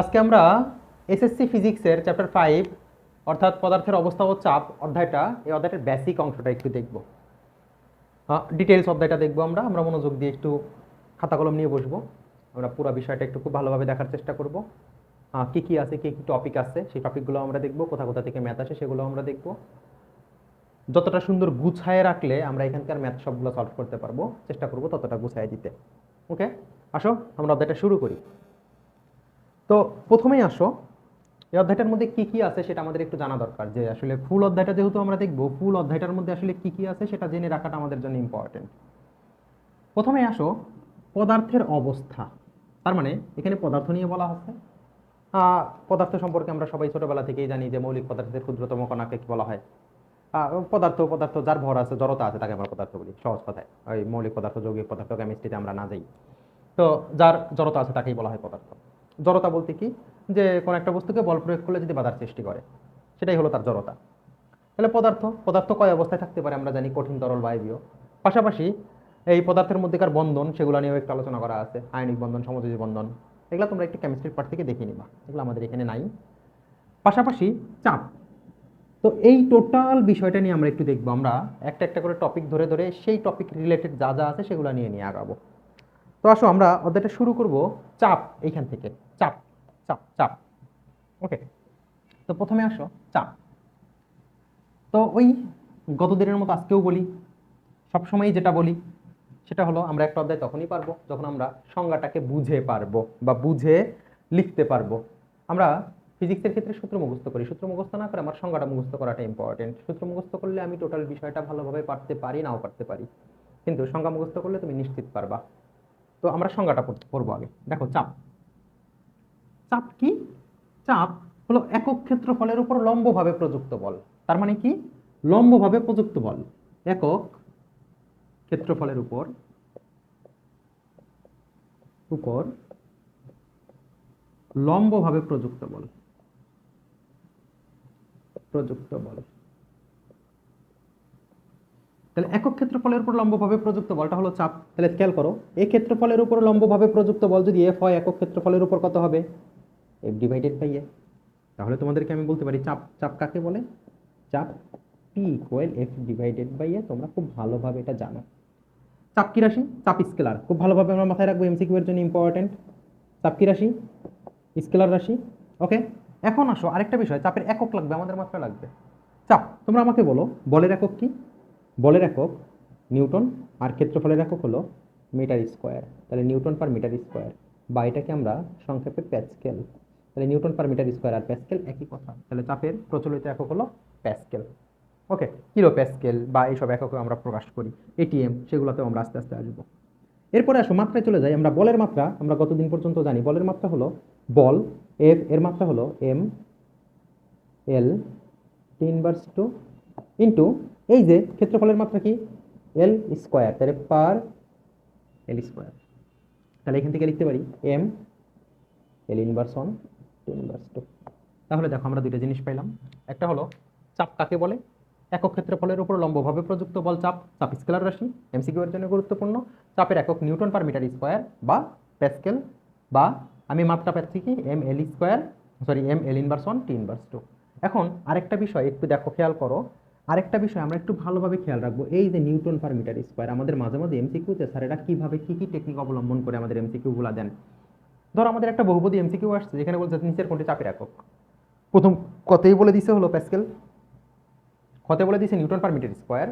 আজকে আমরা এসএসসি ফিজিক্সের চ্যাপ্টার 5 অর্থাৎ পদার্থের অবস্থা ও চাপ অধ্যায়টা এই অধ্যায়টার বেসিক অংশটা একটু দেখব। ডিটেইলস অধ্যায়টা দেখব আমরা আমরা মনোযোগ দিয়ে একটু খাতা কলম নিয়ে বসবো। আমরা পুরো বিষয়টা একটু খুব ভালোভাবে দেখার চেষ্টা করব। কি কি আছে, কি কি টপিক আছে, সেই টপিকগুলো আমরা দেখব। কোথা কোথা থেকে ম্যাথ আসে সেগুলো আমরা দেখব। যতটা সুন্দর গুছায় রাখলে আমরা এখানকার ম্যাথ সবগুলো সলভ করতে পারবো, চেষ্টা করব ততটা গুছায় দিতে। ওকে, আসো আমরা অধ্যায়টা শুরু করি। তো প্রথমেই আসো, এই অধ্যায়টার মধ্যে কি কি আছে সেটা আমাদের একটু জানা দরকার, যে আসলে ফুল অধ্যায়টা যেহেতু আমরা দেখব, ফুল অধ্যায়টার মধ্যে আসলে কি কি আছে সেটা জেনে রাখাটা আমাদের জন্য ইম্পর্টেন্ট। প্রথমে আসো পদার্থের অবস্থা। তার মানে এখানে পদার্থ নিয়ে বলা হচ্ছে। পদার্থ সম্পর্কে আমরা সবাই ছোটবেলা থেকেই জানি যে মৌলিক পদার্থের ক্ষুদ্রতম কণাকে কি বলা হয়। পদার্থ পদার্থ যার ভর আছে, জড়তা আছে, তাকে আমরা পদার্থ বলি সহজ কথায়। ওই মৌলিক পদার্থ, যৌগিক পদার্থ, কেমিস্ট্রিতে আমরা না যাই। তো যার জড়তা আছে তাকেই বলা হয় পদার্থ। জড়তা বলতে কি, যে কোনো একটা বস্তুকে বল প্রয়োগ করলে যদি বাধার সৃষ্টি করে, সেটাই হলো তার জড়তা। তাহলে পদার্থ পদার্থ কয় অবস্থায় থাকতে পারে আমরা জানি, কঠিন, তরল, বায়বীয়। পাশাপাশি এই পদার্থের মধ্যেকার বন্ধন, সেগুলো নিয়েও একটু আলোচনা করা আছে। আয়নিক বন্ধন, সমযোজী বন্ধন, এগুলো তোমরা একটু কেমিস্ট্রির পার্ট থেকে দেখে নিবা, এগুলো আমাদের এখানে নাই। পাশাপাশি চাপ। তো এই টোটাল বিষয়টা নিয়ে আমরা একটু দেখবো। আমরা একটা একটা করে টপিক ধরে ধরে সেই টপিক রিলেটেড যা যা আছে সেগুলো নিয়ে নিয়ে আগাবো। তো আসো আমরা অধ্যায়টা শুরু করব চাপ এইখান থেকে। চাপ চাপ চাপ। ওকে, তো প্রথমে আসো চাপ। তো ওই গত দিনের মতো আজকেও বলি, সবসময় যেটা বলি সেটা হলো, আমরা একটা অধ্যায় তখনই পারবো যখন আমরা সংজ্ঞাটাকে বুঝে পারবো বা বুঝে লিখতে পারবো। আমরা ফিজিক্সের ক্ষেত্রে সূত্র মুখস্থ করি, সূত্র মুখস্থ না করে আমার সংজ্ঞাটা মুখস্থ করাটা ইম্পর্টেন্ট। সূত্র মুখস্থ করলে আমি টোটাল বিষয়টা ভালোভাবে পারতে পারি, নাও পারতে পারি, কিন্তু সংজ্ঞা মুখস্থ করলে তুমি নিশ্চিত পারবা। তো আমরা সংজ্ঞাটা পড়বো আগে। দেখো চাপ। চাপ কি? চাপ হলো একক ক্ষেত্রফলের উপর লম্বভাবে প্রযুক্ত বল। তার মানে কি? লম্বভাবে প্রযুক্ত বল। একক ক্ষেত্রফলের উপর উপর লম্বভাবে প্রযুক্ত বল। প্রযুক্ত বল। তাহলে একক ক্ষেত্রফলের উপর লম্বভাবে প্রযুক্ত বলটা হলো চাপ। তাহলে খেয়াল করো, এই ক্ষেত্রফলের উপর লম্বভাবে প্রযুক্ত বল যদি এফ হয়, একক ক্ষেত্রফলের উপর কত হবে? এফ ডিভাইডেড বাই এ। তাহলে তোমাদেরকে আমি বলতে পারি চাপ। চাপ কাকে বলে? চাপ P equal F divided by A. তোমরা খুব ভালোভাবে এটা জানো। চাপ কি রাশি? চাপ স্কেলার। খুব ভালোভাবে আমরা মাথায় রাখবো, এমসিকিউ এর জন্য ইম্পর্টেন্ট। চাপ কি রাশি? স্কেলার রাশি। ওকে, এখন আসো আরেকটা বিষয়, চাপের একক লাগবে, আমাদের মাত্রা লাগবে। চাপ, তোমরা আমাকে বলো বলের একক কি? বলের একক নিউটন, আর ক্ষেত্রফলের একক হলো মিটার স্কোয়ার। তাহলে নিউটন পার মিটার স্কোয়ার, বা এটাকে আমরা সংক্ষেপে প্যাসকেল। তাহলে নিউটন পার মিটার স্কোয়ার আর প্যাসকেল একই কথা। তাহলে চাপের প্রচলিত একক হলো প্যাসকেল। ওকে, কিলো প্যাসকেল বা এইসব এককে আমরা প্রকাশ করি, এটিএম, সেগুলোতেও আমরা আস্তে আস্তে আসবো। এরপরে আসো মাত্রায় চলে যাই। আমরা বলের মাত্রা আমরা গতদিন পর্যন্ত জানি, বলের মাত্রা হলো বল এফ, এর মাত্রা হলো M L T inverse two into এই যে ক্ষেত্রফলের মাত্রা কি? L square. তাহলে পার এল স্কোয়ার। তাহলে এখান থেকে লিখতে পারি M L inverse one T inverse two. তাহলে দেখো আমরা দুইটা জিনিস পাইলাম। একটা হলো চাপ কাকে বলে? একক ক্ষেত্রফলের উপর লম্বভাবে প্রযুক্ত বল চাপ। চাপ স্কেলার রাশি, এমসিকিউ এর জন্য গুরুত্বপূর্ণ। চাপের একক নিউটন পার মিটার স্কোয়ার বা প্যাসকেল, বা আমি মাত্রা পাচ্ছি কি M L square, sorry M L inverse one T inverse two. এখন আরেকটা বিষয় একটু দেখো, খেয়াল করো। আরেকটা বিষয় আমরা একটু ভালোভাবে খেয়াল রাখবো, এই যে নিউটন পার মিটার স্কোয়ার, আমাদের মাঝে মাঝে এমসিকিউতে স্যারেরা কিভাবে কি কি টেকনিক অবলম্বন করে আমাদের এমসিকিউ গুলা দেন। ধরো আমাদের একটা বহুপদী এমসিকিউ আসছে যেখানে বলছে নিচের কোনটি চাপের একক। প্রথম কতেই বলে দিছে হলো প্যাসকেল, ক্ষতে বলে দিছে নিউটন পার মিটার স্কোয়ার,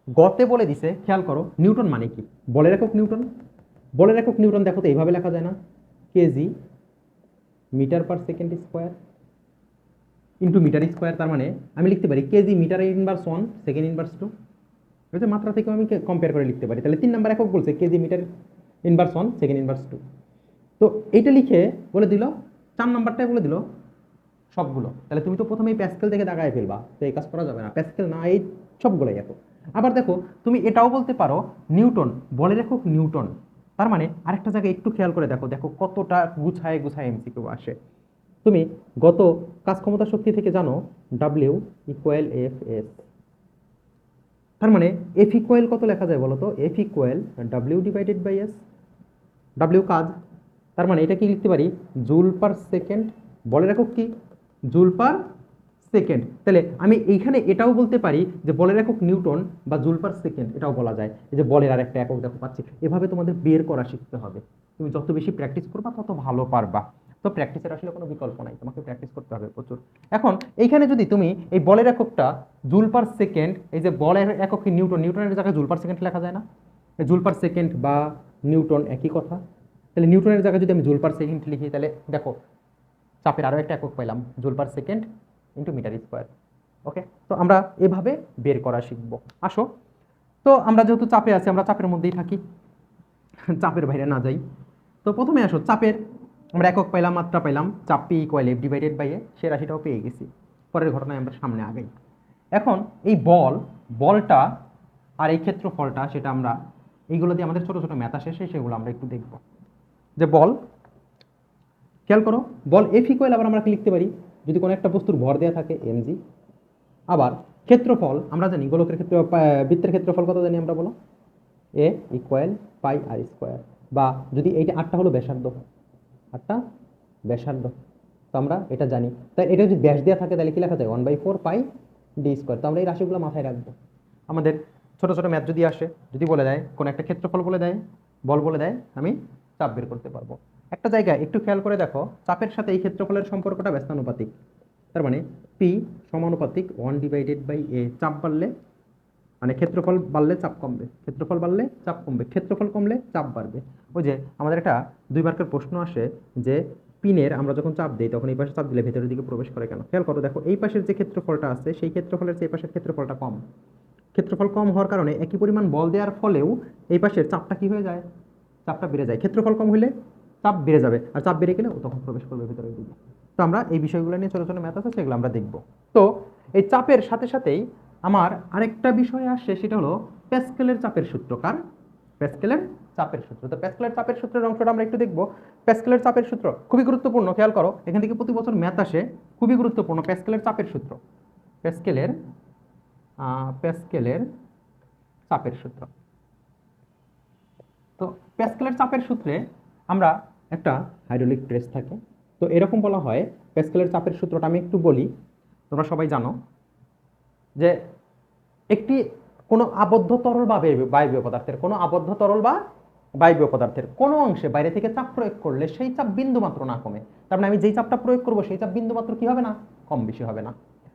গতে বলে দিছে, খেয়াল করো, নিউটন মানে কি? বলের একক নিউটন। বলের একক নিউটন দেখো তো এইভাবে লেখা যায় না? KG metre per second square into metre square. তার মানে আমি লিখতে পারি KG metre inverse one second inverse two. হচ্ছে মাত্রা থেকে আমি কম্পেয়ার করে লিখতে পারি। তাহলে 3 নম্বর একক বলছে KG metre inverse one second inverse two. তো এইটা লিখে বলে দিল 4 নম্বরটাই বলে দিল সবগুলো। তাহলে তুমি তো প্রথমেই প্যাসকেল থেকে দাগায় ফেলবা, তো এই কাজ করা যাবে না। প্যাসকেল না, এই সবগুলোই একক। আবার দেখো তুমি এটাও বলতে পারো নিউটন, বলের একক নিউটন। তার মানে আরেকটা জায়গায় একটু খেয়াল করে দেখো, দেখো কতটা গুছায় গুছায় এমসিকিউ আসে। তুমি গত কাজ ক্ষমতা শক্তি থেকে জানো ডাব্লিউ ইকুয়াল এফ এস। তার মানে এফ ইকুয়াল কত লেখা যায় বলো তো? F equal W divided by S. W কাজ, তার মানে এটা কি লিখতে পারি, জুল পার সেকেন্ড। বলের একক কি, জুল পার সেকেন্ড। তাহলে আমি এইখানে এটাও বলতে পারি যে বলের একক নিউটন বা জুল পার সেকেন্ড, এটাও বলা যায়। এই যে বলের আর একটা একক দেখো পাচ্ছি। এভাবে তোমাদের বের করা শিখতে হবে। তুমি যত বেশি প্র্যাকটিস করবা তত ভালো পারবা। তো প্র্যাকটিসের আসলে কোনো বিকল্প নাই, তোমাকে প্র্যাকটিস করতে হবে প্রচুর। এখন এইখানে যদি তুমি এই বলের এককটা জুল পার সেকেন্ড, এই যে বলের একক কি নিউটন, নিউটনের জায়গায় জুল পার সেকেন্ড লেখা যায় না? জুল পার সেকেন্ড বা নিউটন একই কথা। তাহলে নিউটনের জায়গায় যদি আমি জুল পার সেকেন্ড লিখি, তাহলে দেখো চাপের আরও একটা একক পাইলাম, joule per second into metre square. Okay, তো আমরা এভাবে বের করা শিখব। আসো, তো আমরা যেহেতু চাপে আছি, আমরা চাপের মধ্যেই থাকি, চাপের বাইরে না যাই। তো প্রথমে আসো, চাপের আমরা একক পাইলাম, মাত্রা পাইলাম, চাপ P equal F divided by A, সে রাশিটাও পেয়ে গেছি। পরের ঘটনায় আমরা সামনে আগাই। এখন এই বলটা আর এই ক্ষেত্রফলটা, সেটা আমরা এইগুলো দিয়ে আমাদের ছোট ছোট ম্যাথ আসে, সেগুলো আমরা একটু দেখব। যে বল, খেয়াল করো, বল এফ ইকুয়াল আবার আমরা কি লিখতে পারি, যদি কোনো একটা বস্তুর ভর দেওয়া থাকে এমজি। আবার ক্ষেত্রফল আমরা জানি, গোলকের ক্ষেত্রে বৃত্তের ক্ষেত্রফল কত জানি আমরা, বলো, এ ইকুয়াল পাই আর স্কোয়ার। বা যদি এইটা আটটা হলো ব্যাসার্ধ, আটটা ব্যাসার্ধ, তো আমরা এটা জানি। তাই এটা যদি ব্যাস দেওয়া থাকে তাহলে কি লেখা যায়, 1/4 পাই ডি স্কোয়ার। তো আমরা এই রাশিগুলো মাথায় রাখবো। আমাদের ছোট ছোট ম্যাথ যদি আসে, যদি বলে দেয় কোনো একটা ক্ষেত্রফল বলে দেয়, বল বলে দেয়, আমি চাপ বের করতে পারবো। একটা জায়গায় একটু খেয়াল করে দেখো, চাপের সাথে এই ক্ষেত্রফলের সম্পর্কটা ব্যস্তানুপাতিক। তার মানে পি সমানুপাতিক 1/a। চাপ বাড়লে মানে ক্ষেত্রফল বাড়লে চাপ কমবে, ক্ষেত্রফল বাড়লে চাপ কমবে, ক্ষেত্রফল কমলে চাপ বাড়বে। ওই যে আমাদের একটা 2 মার্কের প্রশ্ন আসে যে পিনের আমরা যখন চাপ দিই তখন এই পাশে চাপ দিলে ভেতরের দিকে প্রবেশ করে কেন? খেয়াল করো, দেখো এই পাশের যে ক্ষেত্রফলটা আছে সেই ক্ষেত্রফলের চেয়ে এই পাশের ক্ষেত্রফলটা কম। ক্ষেত্রফল কম হওয়ার কারণে একই পরিমাণ বল দেওয়ার ফলেও এই পাশের চাপটা কি হয়ে যায়, চাপটা বেড়ে যায়। ক্ষেত্রফল কম হলে চাপ বেড়ে যাবে, আর চাপ বেড়ে গেলে ও তখন প্রবেশ করবে ভেতরের দিকে। তো আমরা এই বিষয়গুলো নিয়ে ছোটো ছোটো ম্যাথ আছে, সেগুলো আমরা দেখব। তো এই চাপের সাথে সাথেই আমার আরেকটা বিষয় আসে, সেটা হলো প্যাসকেলের চাপের সূত্র। কার? প্যাসকেলের চাপের সূত্র। তো প্যাসকেলের চাপের সূত্রের অংশটা আমরা একটু দেখব। প্যাসকেলের চাপের সূত্র খুবই গুরুত্বপূর্ণ, খেয়াল করো, এখান থেকে প্রতি বছর ম্যাথ আসে, খুবই গুরুত্বপূর্ণ। প্যাসকেলের চাপের সূত্র, প্যাসকেলের চাপের সূত্র। তো প্যাসকেলের চাপের সূত্রে আমরা একটা হাইড্রোলিক প্রেস থাকে, তো এরকম বলা হয়। প্যাসকেলের চাপের সূত্রটা আমি একটু বলি, তোমরা সবাই জানো যে একটি কোনো আবদ্ধ তরল বা বায়বীয় পদার্থের, কোনো আবদ্ধ তরল বা বায়বীয় পদার্থের কোনো অংশে বাইরে থেকে চাপ প্রয়োগ করলে সেই চাপ বিন্দু মাত্র না কমে। তার মানে আমি যেই চাপটা প্রয়োগ করবো সেই চাপ বিন্দু মাত্র কি হবে না, কম বেশি হবে না।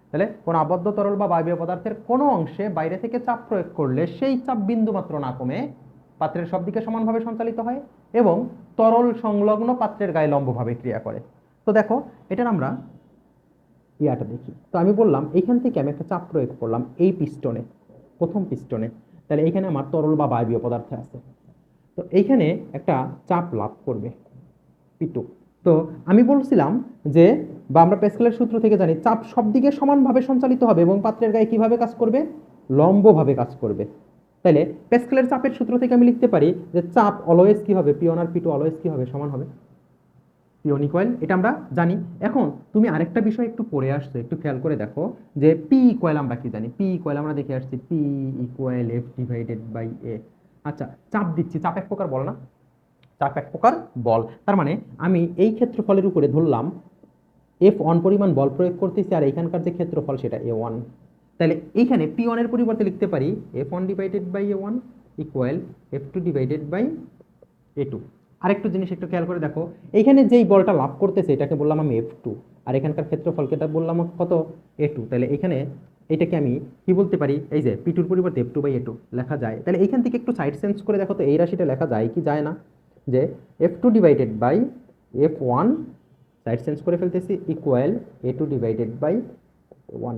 তাহলে কোনো আবদ্ধ তরল বা বায়বীয় পদার্থের কোনো অংশে বাইরে থেকে চাপ প্রয়োগ করলে সেই চাপ বিন্দু মাত্র না কমে পাত্রের সব দিকে সমানভাবে সঞ্চালিত হয় এবং তরল সংলগ্ন পাত্রের গায়ে লম্বভাবে ক্রিয়া করে। তো দেখো এটার আমরা ইয়াটা দেখি। তো আমি বললাম এইখান থেকে আমি একটা চাপ প্রয়োগ করলাম এই পিস্টনে, প্রথম পিস্টনে, তাহলে এইখানে আমার তরল বা বায়বীয় পদার্থ আছে। তো এইখানে একটা চাপ লাভ করবে P2। তো আমি বলছিলাম যে, বা আমরা প্যাসকেলের সূত্র থেকে জানি, চাপ সব দিকে সমানভাবে সঞ্চালিত হবে এবং পাত্রের গায়ে কিভাবে কাজ করবে, লম্বভাবে কাজ করবে। তাহলে প্যাসকেলের চাপের সূত্র থেকে আমি লিখতে পারি যে চাপ অলওয়েজ কি হবে, P1 আর P2 অলওয়েজ কি হবে, সমান হবে, P1 ইকুয়াল, এটা আমরা জানি। এখন তুমি আরেকটা বিষয় একটু পড়ে আসছো, একটু খেয়াল করে দেখো যে P ইকুয়াল আমরা কি জানি, P ইকুয়াল আমরা দেখে আসছি P equal F divided by A। আচ্ছা, চাপ দিচ্ছি, চাপ এক প্রকার বল না, চাপ এক প্রকার বল। তার মানে আমি এই ক্ষেত্রফলের উপরে ধরলাম F1 পরিমাণ বল প্রয়োগ করতেছি, আর এখানকার যে ক্ষেত্রফল সেটা A1। তাহলে এইখানে P1 এর পরিবর্তে লিখতে পারি F1 divided by A1 equal F2 divided by A2। আরেকটু জিনিস একটু খেয়াল করে দেখো, এইখানে যেই বলটা লাভ করতেছে এটাকে বললাম আমি F2, আর এখানকার ক্ষেত্রফলকে এটা বললাম কত, A2। তাহলে এখানে এইটাকে আমি কি বলতে পারি, এই যে P2 এর পরিবর্তে F2 বাই A2 লেখা যায়। তাহলে এইখান থেকে একটু সাইড চেঞ্জ করে দেখো তো এই রাশিটা লেখা যায় কি যায় না, যে F2 divided by F1, side change করে ফেলতেছি, ইকুয়াল A2 ডিভাইডেড বাই 1।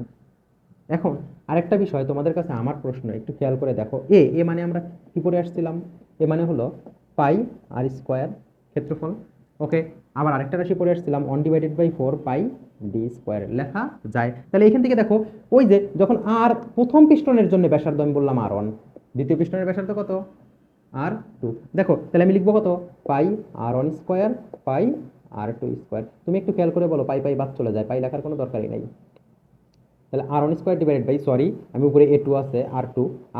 এখন আরেকটা বিষয় তোমাদের কাছে আমার প্রশ্ন, একটু খেয়াল করে দেখো, এ মানে আমরা কি করে আসছিলাম, এ মানে হলো পাই আর স্কোয়ার ক্ষেত্রফল। ওকে, আবার আরেকটা রাশি পড়ে আসছিলাম 1 divided by 4 pi D square, লেখা যায়। তাহলে এখান থেকে দেখো, ওই যে যখন আর প্রথম পিস্টনের জন্য ব্যাসার্ধ আমি বললাম R1, দ্বিতীয় পিস্টনের ব্যাসার্ধ কত, R2। দেখো তাহলে আমি লিখবো কত, পাই R1 স্কোয়ার পাই R2 স্কোয়ার। তুমি একটু খেয়াল করে বলো, পাই পাই বাদ চলে যায়, পাই লেখার কোনো দরকারই নাই। তাহলে R1 square divided by, sorry আমি উপরে A2 আছে,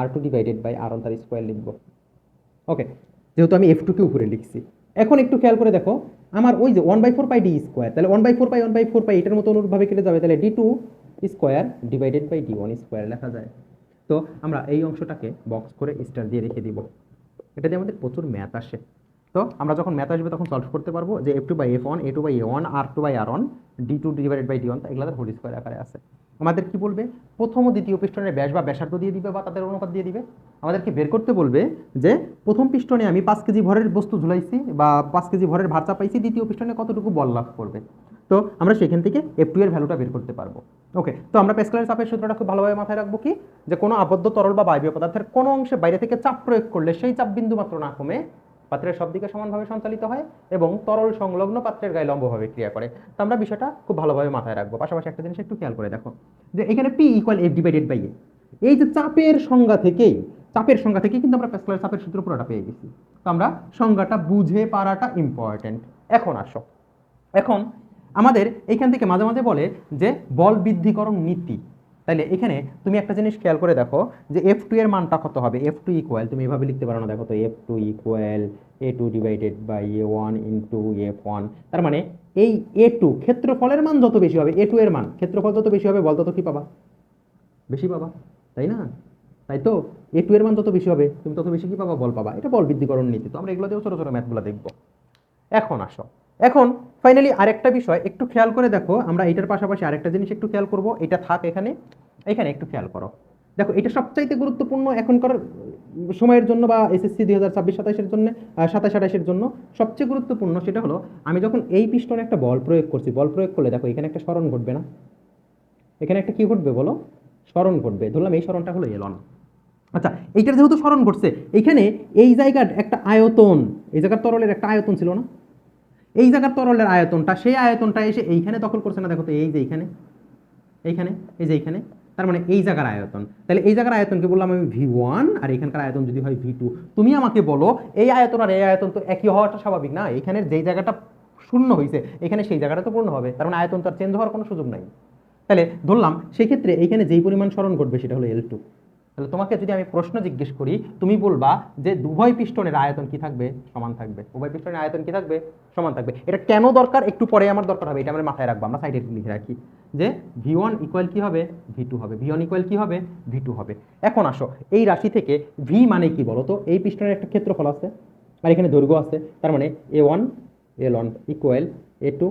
R2 ডিভাইডেড বাই R1 তার স্কোয়ার লিখবো। ওকে, যেহেতু আমি F2 কে উপরে লিখছি। এখন একটু খেয়াল করে দেখো, আমার ওই যে 1/4 পাই ডি স্কোয়ার, তাহলে 1/4 পাই এটার মতো অনুরূপভাবে কেটে যাবে, তাহলে d2 square divided by d1 square লেখা যায়। তো আমরা এই অংশটাকে বক্স করে স্টার দিয়ে রেখে দিব। এটা দিয়ে আমাদের প্রচুর ম্যাথ আসে। তো আমরা যখন ম্যাথ আসবে তখন সলভ করতে পারবো যে f2/f1, a2/a1, r2/r1, d2 divided by d1, এগুলো হোল স্কোয়ার আকারে আছে। আমাদের কি বলবে, প্রথম ও দ্বিতীয় পিস্টনের ব্যাস বা ব্যাসার্ধ দিয়ে দিবে বা তাদের অনুপাত দিয়ে দিবে। আমাদেরকে বের করতে বলবে যে প্রথম পিস্টনে আমি 5 কেজি ভরের বস্তু ঝুলাইছি বা 5 কেজি ভরের ভার চাপাইছি, দ্বিতীয় পিস্টনে কতটুকু বল লাভ করবে। তো আমরা সেখান থেকে f2 এর ভ্যালুটা বের করতে পারবো। ওকে, তো আমরা প্যাসকেলের চাপের সূত্রটা খুব ভালোভাবে মাথায় রাখবো কি, যে কোনো আবদ্ধ তরল বা বায়বীয় পদার্থের কোনো অংশে বাইরে থেকে চাপ প্রয়োগ করলে সেই চাপ বিন্দু মাত্র না কমে পাত্রের সব দিকে সমানভাবে সঞ্চালিত হয় এবং তরল সংলগ্ন পাত্রের গায়ে লম্বভাবে ক্রিয়া করে। তো আমরা বিষয়টা খুব ভালোভাবে মাথায় রাখবো। পাশাপাশি একটা জিনিস একটু খেয়াল করে দেখো যে এখানে P = F divided by A, এই যে চাপের সংজ্ঞা থেকেই কিন্তু আমরা প্যাসকেলের চাপের সূত্র পুরোটা পেয়ে গেছি। তো আমরা সংজ্ঞাটা বুঝে পারাটা ইম্পর্টেন্ট। এখন আসো, এখন আমাদের এইখান থেকে মাঝে মাঝে বলে যে বল বৃদ্ধিকরণ নীতি। তাইলে এখানে তুমি একটা জিনিস খেয়াল করে দেখো যে f2 এর মানটা কত হবে। f2 ইকুয়াল, তুমি এভাবে লিখতে পারো না, দেখো তো f2 equal a2 divided by a1 into f1। তার মানে এই a2 ক্ষেত্রফলের মান যত বেশি হবে, a2 এর মান ক্ষেত্রফল যত বেশি হবে বল তত কি পাবা, বেশি পাবা, তাই না? তাই তো a2 এর মান যত বেশি হবে তুমি তত বেশি কি পাবা, বল পাবা। এটা বল বৃদ্ধিকরণ নীতি। তো আমরা এগুলো দিয়েও ছোট ছোট ম্যাথগুলো দেখবো। এখন আসো, এখন ফাইনালি আরেকটা বিষয় একটু খেয়াল করে দেখো, আমরা এটার পাশাপাশি আরেকটা জিনিস একটু খেয়াল করব। এটা থাক এখানে, এখানে একটু খেয়াল করো। দেখো এটা সবচাইতে গুরুত্বপূর্ণ এখনকার সময়ের জন্য বা এসএসসি 2026-27-এর জন্য, 27-28-এর জন্য সবচেয়ে গুরুত্বপূর্ণ সেটা হলো আমি যখন এই পিস্টনে একটা বল প্রয়োগ করছি, বল প্রয়োগ করলে দেখো এখানে একটা সরণ ঘটবে না, এখানে একটা কি ঘটবে বলো, সরণ ঘটবে। ধরলাম এই সরণটা হলো এলন। আচ্ছা, এইটার যেহেতু সরণ ঘটছে, এইখানে এই জায়গার একটা আয়তন, এই জায়গার তরলের একটা আয়তন ছিল না, এই জায়গার তরলের আয়তনটা, সেই আয়তনটা এসে এইখানে দখল করছে না। দেখো তো এই যে এইখানে, এইখানে, এই যে এইখানে, তার মানে এই জায়গার আয়তন। তাহলে এই জায়গার আয়তনকে বললাম আমি V1, আর এখানকার আয়তন যদি হয় V2। তুমি আমাকে বলো এই আয়তন আর এই আয়তন তো একই হওয়াটা স্বাভাবিক না? এখানের যেই জায়গাটা শূন্য হয়েছে এখানে সেই জায়গাটা তো পূর্ণ হবে, তার মানে আয়তন তো আর চেঞ্জ হওয়ার কোনো সুযোগ নাই। তাহলে ধরলাম সেই ক্ষেত্রে এইখানে যেই পরিমাণ সরণ ঘটবে সেটা হলো L2। তাহলে তোমাকে যদি আমি প্রশ্ন জিজ্ঞেস করি, তুমি বলবা যে উভয় পিস্টনের আয়তন কি থাকবে, সমান থাকবে। উভয় পিস্টনের আয়তন কি থাকবে, সমান থাকবে। এটা কেন দরকার একটু পরে আমার দরকার হবে, এটা আমরা মাথায় রাখবো। আমরা সাইডে লিখে রাখি যে V1 ইকুয়াল কি হবে, V2 হবে। V1 ইকুয়াল কি হবে, V2 হবে। এখন আসো, এই রাশি থেকে V মানে কি বলো তো, এই পিস্টনের একটা ক্ষেত্রফল আছে আর এখানে দৈর্ঘ্য আছে, তার মানে A1 L1 equal A2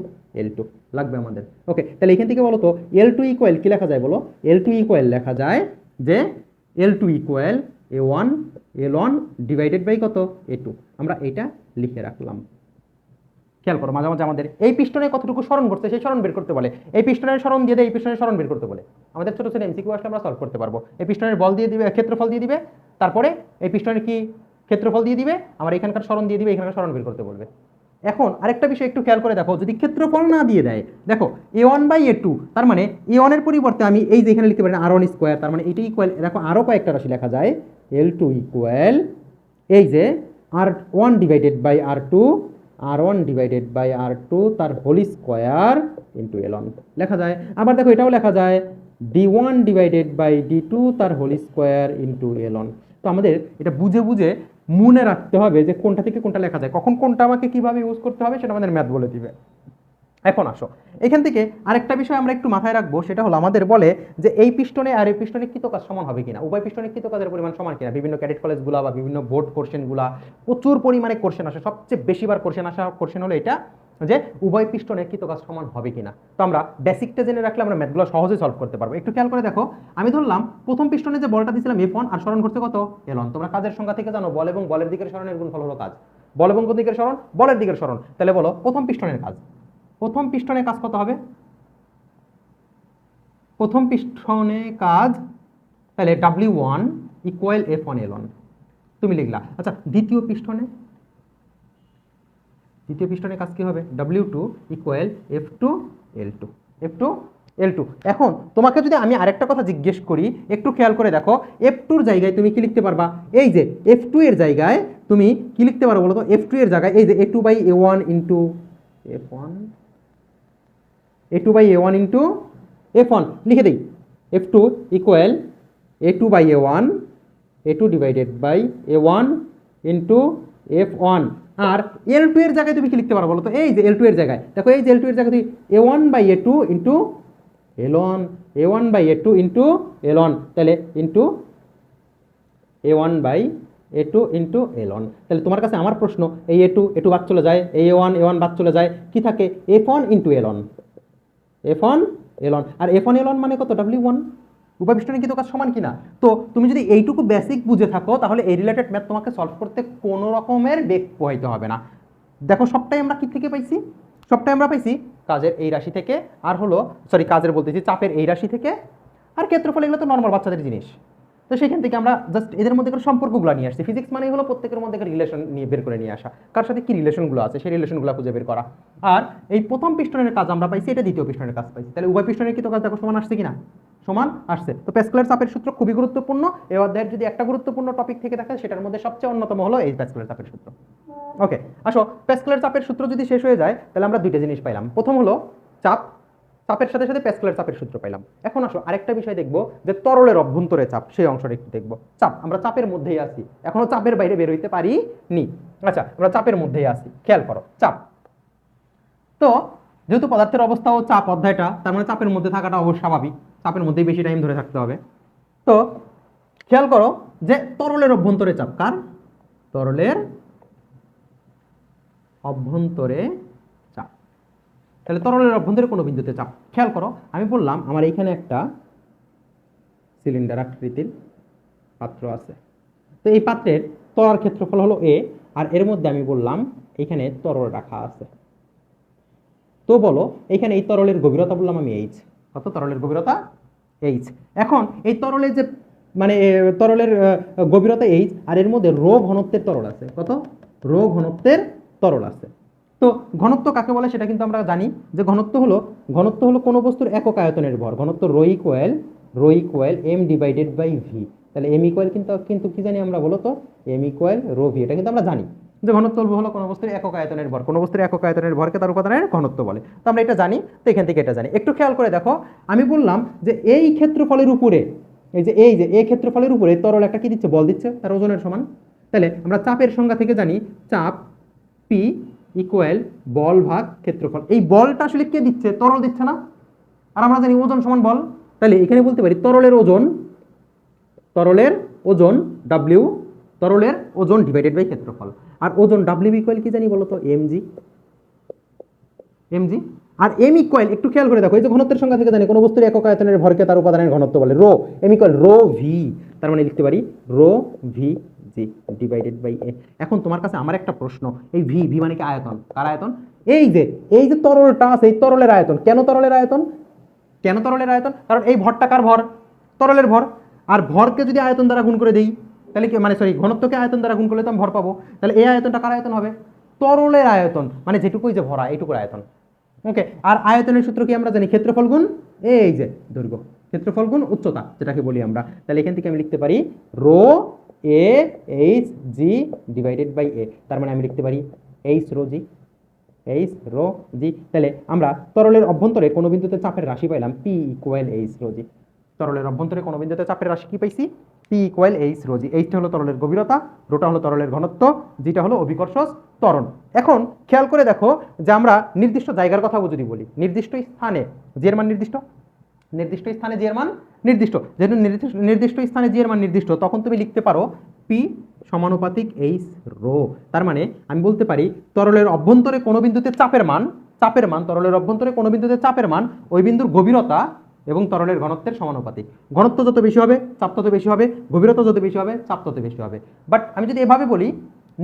L2 লাগবে আমাদের। ওকে, তাহলে এখান থেকে বলো তো L2 ইকুয়াল কি লেখা যায় বলো, L2 ইকুয়াল লেখা যায় যে L2 equal A1 L1 divided by কত, A2। আমরা এটা লিখে রাখলাম। খেয়াল করো, মাঝে মাঝে আমাদের এই পিস্টনে কতটুকু সরণ করছে সেই সরণ বের করতে বলে, এই পিস্টনের সরণ দিয়ে দেয়, এই পিস্টনের সরণ বের করতে বলে। আমাদের ছোট ছোট এমসিকিউ আসলে আমরা সলভ করতে পারবো। এই পিস্টনের বল দিয়ে দিবে, ক্ষেত্রফল দিয়ে দিবে, তারপরে এই পিস্টনের কি ক্ষেত্রফল দিয়ে দিবে, আমার এখানকার সরণ দিয়ে দিবে, এখানকার সরণ বের করতে বলবে। এখন আরেকটা বিষয় একটু খেয়াল করে দেখো, যদি ক্ষেত্রফল না দিয়ে দেয়, দেখো A1/A2, তার মানে A1 এর পরিবর্তে আমি এই যে এখানে লিখতে পারি R1 স্কোয়ার, তার মানে এটা ইকুয়াল, দেখো আরও কয়েকটা রাশি লেখা যায়। L2 ইকুয়াল এই যে R1 divided by R2, R1 divided by R2 তার হোল স্কোয়ার ইন্টু L1 লেখা যায়। আবার দেখো এটাও লেখা যায় D1 ডিভাইডেড বাই D2 তার হোল স্কোয়ার ইন্টু L1। তো আমাদের এটা বুঝে বুঝে মনে রাখতে হবে যে কোনটা থেকে কোনটা লেখা যায়, কখন কোনটা আমাকে কিভাবে ইউজ করতে হবে সেটা আমাদের ম্যাথ বলে দিবে। এখন আসো, এখান থেকে আরেকটা বিষয় আমরা একটু মাথায় রাখবো, সেটা হলো আমাদের বলে যে এই পিস্টনে আর এই পিস্টনে কৃতকাজ সমান হবে কিনা, উভয় পিস্টনে কৃতকাজের পরিমাণ সমান কিনা। বিভিন্ন ক্যাডেট কলেজগুলো বা বিভিন্ন বোর্ড কোশ্চেনগুলো প্রচুর পরিমাণে কোশ্চেন আসে, সবচেয়ে বেশিবার কোশ্চেন আসা কোশ্চেন হলো এটা যে উভয় পিস্টনের কৃতকাজ সমান হবে কিনা। তো আমরা বেসিকটা জেনে রাখলে আমরা ম্যাথগুলো সহজে সলভ করতে পারবো। একটু খেয়াল করে দেখো, আমি ধরলাম প্রথম পিস্টনে যে বলটা দিয়েছিলাম F1 আর সরণ ঘটছে কত, L1। তোমরা কাজের সংজ্ঞা থেকে জানো বল এবং বলের দিকের সরণের গুণফল হলো কাজ। বল এবং কোন দিকের সরণ, বলের দিকের সরণ। তাহলে বলো প্রথম পিস্টনের কাজ, প্রথম পিস্টনে কাজ কত হবে, প্রথম পিস্টনে কাজ, তাহলে W1 ইকুয়াল F1 L1 তুমি লিখলা। আচ্ছা, দ্বিতীয় পিস্টনে, দ্বিতীয় পিস্টনে কাজ কি হবে, W2 equal F2 L2, F2 L2। এখন তোমাকে যদি আমি আরেকটা কথা জিজ্ঞেস করি, একটু খেয়াল করে দেখো, F2 এর জায়গায় তুমি কি লিখতে পারবা, এই যে F2 এর জায়গায় তুমি কি লিখতে পারো বলো তো, F2 এর জায়গায় এই যে A2/A1 into F1, A2/A1 into F1 লিখে দিই। F2 equal A2/A1, A2 divided by A1 into F1 আর L2 এর জায়গায় তুমি কি লিখতে পারো বলো তো? এই যে L2 এর জায়গায় দেখো, এই যে L2 এর জায়গায় তুমি A1/A2 into L1, A1/A2 into L1, তাহলে ইন্টু A1/A2 ইন্টু L1। তাহলে তোমার কাছে আমার প্রশ্ন, এই A2 বাদ চলে যায়, এই A1 বাদ চলে যায়, কি থাকে? F1 into L1, F1 L1, আর F1 L1 মানে কত? W1। উভয় পিস্টনের কিন্তু কাজ সমান কিনা? তো তুমি যদি এইটুকু বেসিক বুঝে থাকো তাহলে এই রিলেটেড ম্যাথ তোমাকে সলভ করতে কোনো রকমের বেগ পোহাইতে হবে না। দেখো সবটাই আমরা কি থেকে পাইছি? সবটাই আমরা পাইছি কাজের এই রাশি থেকে, আর হলো সরি কাজের বলতেছি চাপের এই রাশি থেকে, আর ক্ষেত্রফল এগুলো তো নর্মাল বাচ্চাদের জিনিস। তো সেখান থেকে আমরা জাস্ট এদের মধ্যে সম্পর্কগুলো নিয়ে আসছি। ফিজিক্স মানে হলো প্রত্যেকের মধ্যে রিলেশন নিয়ে বের করে নিয়ে আসা, কার সাথে কি রিলেশনগুলো আছে সেই রিলেশনগুলো খুঁজে বের করা। আর এই প্রথম পিস্টনের কাজ আমরা পাইছি, এটা দ্বিতীয় পিস্টনের কাজ পাইছি, তাহলে উভয় পিস্টনের কি তো কাজ দেখো সমান আসছে কিনা? সমান আসছে। তো প্যাসকেলের চাপের সূত্র খুবই গুরুত্বপূর্ণ। এই অধ্যায়ের যদি একটা গুরুত্বপূর্ণ টপিক থেকে থাকে সেটার মধ্যে সবচেয়ে অন্যতম হলো এই প্যাসকেলের চাপের সূত্র। ওকে, আসো প্যাসকেলের চাপের সূত্র যদি শেষ হয়ে যায় তাহলে আমরা দুইটা জিনিস পাইলাম। প্রথম হলো চাপ, চাপের সাথে সাথে প্যাসকেলের চাপের সূত্র পাইলাম। এখন আসো আরেকটা বিষয় দেখবো, যে তরলের অভ্যন্তরে চাপ, সেই অংশটা একটু দেখবো। চাপ, আমরা চাপের মধ্যেই আছি, এখনো চাপের বাইরে বের হইতে পারিনি। আচ্ছা, আমরা চাপের মধ্যেই আছি, খেয়াল করো চাপ। তো যেহেতু পদার্থের অবস্থাও চাপ অধ্যায়টা, তার মানে চাপের মধ্যে থাকাটা অবশ্য স্বাভাবিক, চাপের মধ্যেই বেশি টাইম ধরে থাকতে হবে। তো খেয়াল করো যে তরলের অভ্যন্তরে চাপ, কার? তরলের অভ্যন্তরে চাপ। তাহলে তরলের অভ্যন্তরে কোনো বিন্দুতে চাপ। খেয়াল করো, আমি বললাম আমার এখানে একটা সিলিন্ডার আকৃতির পাত্র আছে। তো এই পাত্রের তলার ক্ষেত্রফল হলো A, আর এর মধ্যে আমি বললাম এখানে তরল রাখা আছে। তো বলো এখানে এই তরলের গভীরতা বললাম আমি H। কত? তরলের গভীরতা H। এখন এই তরলের যে মানে তরলের গভীরতা H, আর এর মধ্যে রো ঘনত্বের তরল আছে। কত? রো ঘনত্বের তরল আছে। তো ঘনত্ব কাকে বলে সেটা কিন্তু আমরা জানি, যে ঘনত্ব হলো কোনো বস্তুর একক আয়তনের ভর। ঘনত্ব রো ইকুয়াল M/V। তাহলে M ইকুয়াল কিন্তু কি জানি আমরা? বলো তো, M ইকুয়াল রো ভি, এটা কিন্তু আমরা জানি যে ঘনত্ব হলো কোনো বস্তুর একক আয়তনের ভর। কোনো বস্তুর একক আয়তনের ভরকে তার উপাদানের ঘনত্ব বলে। তো আমরা এটা জানি, তো এখান থেকে এটা জানি। একটু খেয়াল করে দেখো, আমি বললাম যে এই ক্ষেত্রফলের উপরে, এই ক্ষেত্রফলের উপরে তরল একটা কি দিচ্ছে? বল দিচ্ছে, তার ওজনের সমান। তাহলে আমরা চাপের সংজ্ঞা থেকে জানি চাপ পি ইকুয়াল বল ভাগ ক্ষেত্রফল। এই বলটা আসলে কে দিচ্ছে? তরল দিচ্ছে না? আর আমরা জানি ওজন সমান বল। তাহলে এখানে বলতে পারি তরলের ওজন ডাব্লিউ, তরলের ওজন ডিভাইডেড বাই ক্ষেত্রফল। আর ওজন ডাব্লিউ ইকুয়াল কি জানি বলো তো? এমজি। আর এম ইকুয়াল, একটু খেয়াল করে দেখো, এই যে ঘনত্বের সংখ্যা থেকে জানি কোনো বস্তুর একক আয়তনের ভরকে তার উপাদানের ঘনত্ব বলে rho. M equal rho V, তার মানে লিখতে পারি rho V G divided by A. এখন তোমার কাছে আমার একটা প্রশ্ন, এই ভি মানে কি? আয়তন। কার আয়তন? এই যে তরলটা আছে, এই তরলের আয়তন। কেন তরলের আয়তন? কারণ এই ভরটা কার ভর? তরলের ভর। আর ভরকে যদি আয়তন দ্বারা গুণ করে দেই তাহলে কি মানে সরি ঘনত্বকে আয়তন দ্বারা গুণ করলে তো আমি ভর পাবো। তাহলে এই আয়তনটা কার আয়তন হবে? তরলের আয়তন, মানে যেটুকুই যে ভরা এইটুকুর আয়তন। ওকে, আর আয়তনের সূত্র কি আমরা জানি? ক্ষেত্রফল গুণ এই যে দৈর্ঘ্য, ক্ষেত্রফল গুণ উচ্চতা, যেটাকে বলি আমরা। তাহলে এখান থেকে আমি লিখতে পারি rho A H G divided by A. তার মানে আমি লিখতে পারি এইচ রো জি। তাহলে আমরা তরলের অভ্যন্তরে কোনো বিন্দুতে চাপের রাশি পাইলাম পি ইকুয়াল এইচ রো জি। তরলের অভ্যন্তরে কোনো বিন্দুতে চাপের রাশি কি পাইছি? পি ইকুয়াল এইচ রো জি। এইচটা হলো তরলের গভীরতা, রোটা হলো তরলের ঘনত্ব, যেটা হলো অভিকর্ষজ ত্বরণ। এখন খেয়াল করে দেখো যে আমরা নির্দিষ্ট জায়গার কথা যদি বলি, নির্দিষ্ট স্থানে জি এর মান নির্দিষ্ট, স্থানে জি এর মান নির্দিষ্ট, যেহেতু নির্দিষ্ট স্থানে জি এর মান নির্দিষ্ট, তখন তুমি লিখতে পারো পি সমানুপাতিক এইচ রো। তার মানে আমি বলতে পারি তরলের অভ্যন্তরে কোনো বিন্দুতে চাপের মান তরলের অভ্যন্তরে কোনো বিন্দুতে চাপের মান ওই বিন্দুর গভীরতা এবং তরলের ঘনত্বের সমানুপাতিক। ঘনত্ব যত বেশি হবে চাপ তত বেশি হবে, গভীরতা যত বেশি হবে চাপ তত বেশি হবে। বাট আমি যদি এভাবে বলি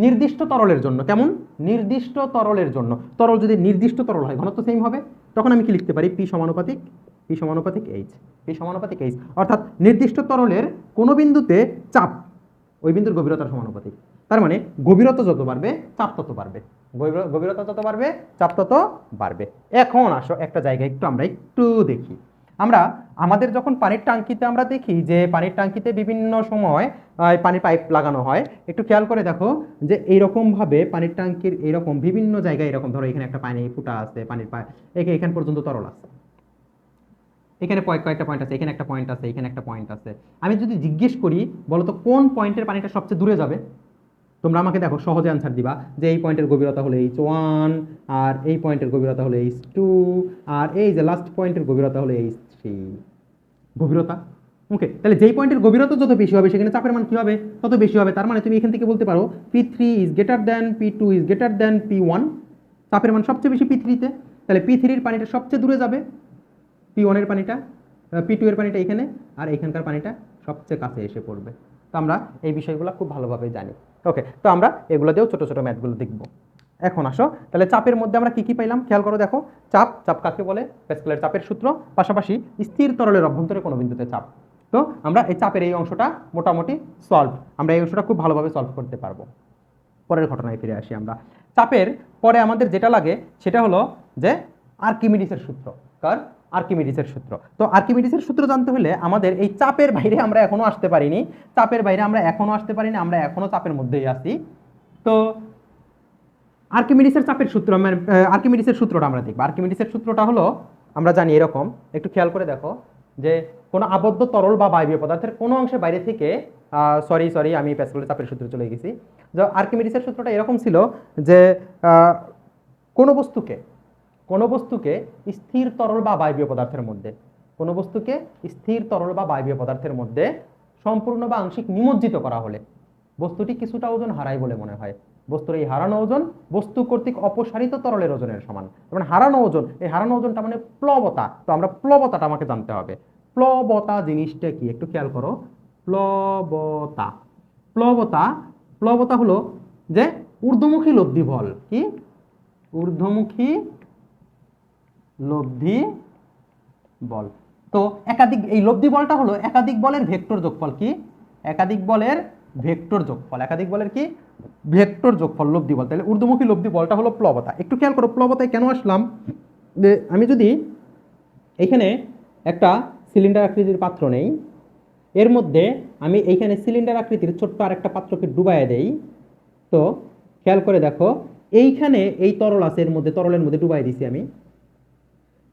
নির্দিষ্ট তরলের জন্য, কেমন? নির্দিষ্ট তরলের জন্য, তরল যদি নির্দিষ্ট তরল হয় ঘনত্ব সেম হবে, তখন আমি কি লিখতে পারি? পি সমানুপাতিক এইচ। অর্থাৎ নির্দিষ্ট তরলের কোনো বিন্দুতে চাপ ওই বিন্দুর গভীরতার সমানুপাতিক। তার মানে গভীরতা যত বাড়বে চাপ তত বাড়বে, গভীরতা যত বাড়বে চাপ তত বাড়বে। এখন আসো একটা জায়গায় আমরা একটু দেখি। আমরা আমাদের যখন পানির ট্যাঙ্কিতে আমরা দেখি যে পানির ট্যাঙ্কিতে বিভিন্ন সময় পানির পাইপ লাগানো হয়, একটু খেয়াল করে দেখো যে এইরকম ভাবে পানির ট্যাঙ্কির এইরকম বিভিন্ন জায়গায় এরকম, ধরো এখানে একটা পানি ফুটা আছে, পানির পাইপ এখান পর্যন্ত তরল আছে, এখানে কয়েকটা পয়েন্ট আছে, এখানে একটা পয়েন্ট আছে, এখানে একটা পয়েন্ট আছে। আমি যদি জিজ্ঞেস করি বলতো কোন পয়েন্টের পানিটা সবচেয়ে দূরে যাবে, তোমরা আমাকে দেখো সহজে অ্যান্সার দিবা যে এই পয়েন্টের গভীরতা হলো H1, আর এই পয়েন্টের গভীরতা হলো H2, আর এই যে লাস্ট পয়েন্টের গভীরতা হলো H3। গভীরতা, ওকে, তাহলে যেই পয়েন্টের গভীরতা যত বেশি হবে সেখানে চাপের মান কি হবে, তত বেশি হবে। তার মানে তুমি এখান থেকে বলতে পারো P3 is greater than P2 is greater than P1। চাপের মান সবচেয়ে বেশি P3 তে, তাহলে P3 এর পানিটা সবচেয়ে দূরে যাবে, P1 এর পানিটা, P2 এর পানিটা এখানে, আর এখানকার পানিটা সবচেয়ে কাছে এসে পড়বে। তো আমরা এই বিষয়গুলো খুব ভালোভাবে জানি। ওকে, তো আমরা এগুলো দিয়েও ছোটো ছোটো ম্যাথগুলো দেখব। এখন আসো, তাহলে চাপের মধ্যে আমরা কি কি পাইলাম খেয়াল করো, দেখো চাপ, চাপ কাকে বলে, প্যাসকেলের চাপের সূত্র, পাশাপাশি স্থির তরলের অভ্যন্তরে কোনো বিন্দুতে চাপ। তো আমরা এই চাপের এই অংশটা মোটামুটি সলভ, আমরা এই অংশটা খুব ভালোভাবে সলভ করতে পারবো। পরের ঘটনায় ফিরে আসি আমরা। চাপের পরে আমাদের যেটা লাগে সেটা হলো যে আর্কিমিডিসের সূত্র। কার? আর্কিমিডিসের সূত্র। তো আর্কিমিডিসের সূত্র জানতে হলে আমাদের এই চাপের বাইরে আমরা এখনো আসতে পারিনি, চাপের বাইরে আমরা এখনো আসতে পারিনি, আমরা এখনো চাপের মধ্যেই আছি। তো আর্কিমিডিসের চাপের সূত্র, আর্কিমিডিসের সূত্রটা আমরা দেখব। আর্কিমিডিসের সূত্রটা হলো আমরা জানি এরকম, একটু খেয়াল করে দেখো যে কোনো আবদ্ধ তরল বা বায়বীয় পদার্থের কোনো অংশে বাইরে থেকে, সরি আমি প্যাসকেলের চাপের সূত্রে চলে গেছি। যে আর্কিমিডিসের সূত্রটা এরকম ছিল যে কোনো বস্তুকে স্থির তরল বা বায়বীয় পদার্থের মধ্যে, কোনো বস্তুকে স্থির তরল বা বায়বীয় পদার্থের মধ্যে সম্পূর্ণ বা আংশিক নিমজ্জিত করা হলে বস্তুটি কিছুটা ওজন হারায় বলে মনে হয়। বস্তুর এই হারানো ওজন বস্তু কর্তৃক অপসারিত তরলের ওজনের সমান। মানে হারানো ওজন, এই হারানো ওজনটা মানে প্লবতা। তো আমরা প্লবতাটা আমাকে জানতে হবে। প্লবতা জিনিসটা কি একটু খেয়াল করো। প্লবতা, প্লবতা, প্লবতা হলো যে ঊর্ধ্বমুখী লব্ধি বল। কি? ঊর্ধ্বমুখী লব্ধি বল। তো একাধিক, এই লব্ধি বলটা হলো একাধিক বলের ভেক্টর যোগফল। কি? একাধিক বলের ভেক্টর যোগফল। একাধিক বলের কি? ভেক্টর যোগফল লব্ধি বল। তাহলে ঊর্ধ্বমুখী লব্ধি বলটা হলো প্লবতা। একটু খেয়াল করো প্লবতায় কেন আসলাম। যে আমি যদি এখানে একটা সিলিন্ডার আকৃতির পাত্র নেই, এর মধ্যে আমি এইখানে সিলিন্ডার আকৃতির ছোট্ট আরেকটা পাত্রকে ডুবাইয়ে দেই, তো খেয়াল করে দেখো এইখানে এই তরল আছে, এর মধ্যে তরলের মধ্যে ডুবাই দিছি আমি।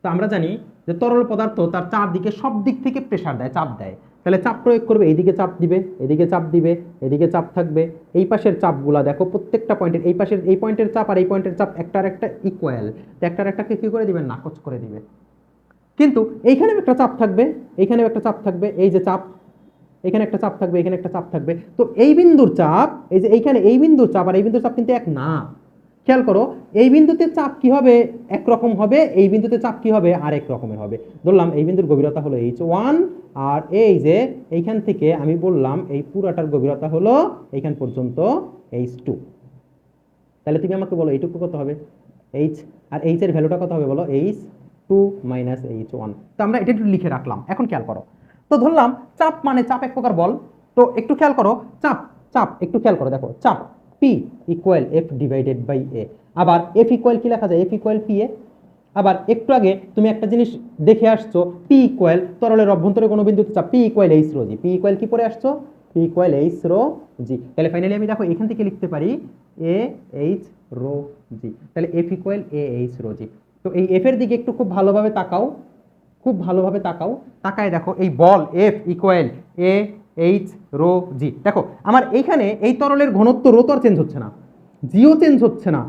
তো আমরা জানি যে তরল পদার্থ তার চারদিকে সব দিক থেকে প্রেসার দেয়, চাপ দেয়। তাহলে চাপ প্রয়োগ করবে, এইদিকে চাপ দিবে, এদিকে চাপ দিবে, এদিকে চাপ থাকবে। এই পাশের চাপগুলা দেখো প্রত্যেকটা পয়েন্টের, এই পাশের এই পয়েন্টের চাপ আর এই পয়েন্টের চাপ একটার একটা ইকুয়াল। তো একটার একটাকে কি করে দিবে? নাকচ করে দিবে। কিন্তু এইখানেও একটা চাপ থাকবে, এইখানেও একটা চাপ থাকবে, এই যে চাপ, এখানে একটা চাপ থাকবে, এখানে একটা চাপ থাকবে। তো এই বিন্দুর চাপ, এই যে এইখানে এই বিন্দুর চাপ আর এই বিন্দুর চাপ কিন্তু এক না। খেয়াল করো এই বিন্দুতে চাপ কি হবে? একরকম হবে, এই বিন্দুতে চাপ কি হবে? আরেক রকমের হবে। ধরলাম এই বিন্দুর গভীরতা হলো H1, আর এই যে এইখান থেকে আমি বললাম এই পুরাটার গভীরতা হলো এইখান পর্যন্ত H2। তাহলে তুমি আমাকে বলো এইটুকু কত হবে? H, আর H এর ভ্যালুটা কত হবে বলো? H2 minus H1। তো আমরা এটা একটু লিখে রাখলাম। এখন খেয়াল করো, তো ধরলাম চাপ মানে চাপ এক প্রকার বল। তো একটু খেয়াল করো চাপ, চাপ একটু খেয়াল করো, দেখো চাপ P equal F divided by A। আবার F ইকুয়াল কি লেখা যায়? F equal PA। আবার একটু আগে তুমি একটা জিনিস দেখে আসছো, P ইকুয়াল তরলের অভ্যন্তরে কোনো বিন্দুতে চাপ, P ইকুয়াল H রো জি। P ইকুয়াল কি পড়ে আসছো? P equal H rho G. তাহলে ফাইনালি আমি দেখো এখান থেকে লিখতে পারি A H রো জি। তাহলে F equal A H rho G. তো এই F এর দিকে একটু খুব ভালোভাবে তাকাও, খুব ভালোভাবে তাকাও, তাকায় দেখো এই বল F equal A H rho G. দেখো আমার এইখানে এই তরলের ঘনত্ব রো তো আর চেঞ্জ হচ্ছে না, জিও চেঞ্জ হচ্ছে না।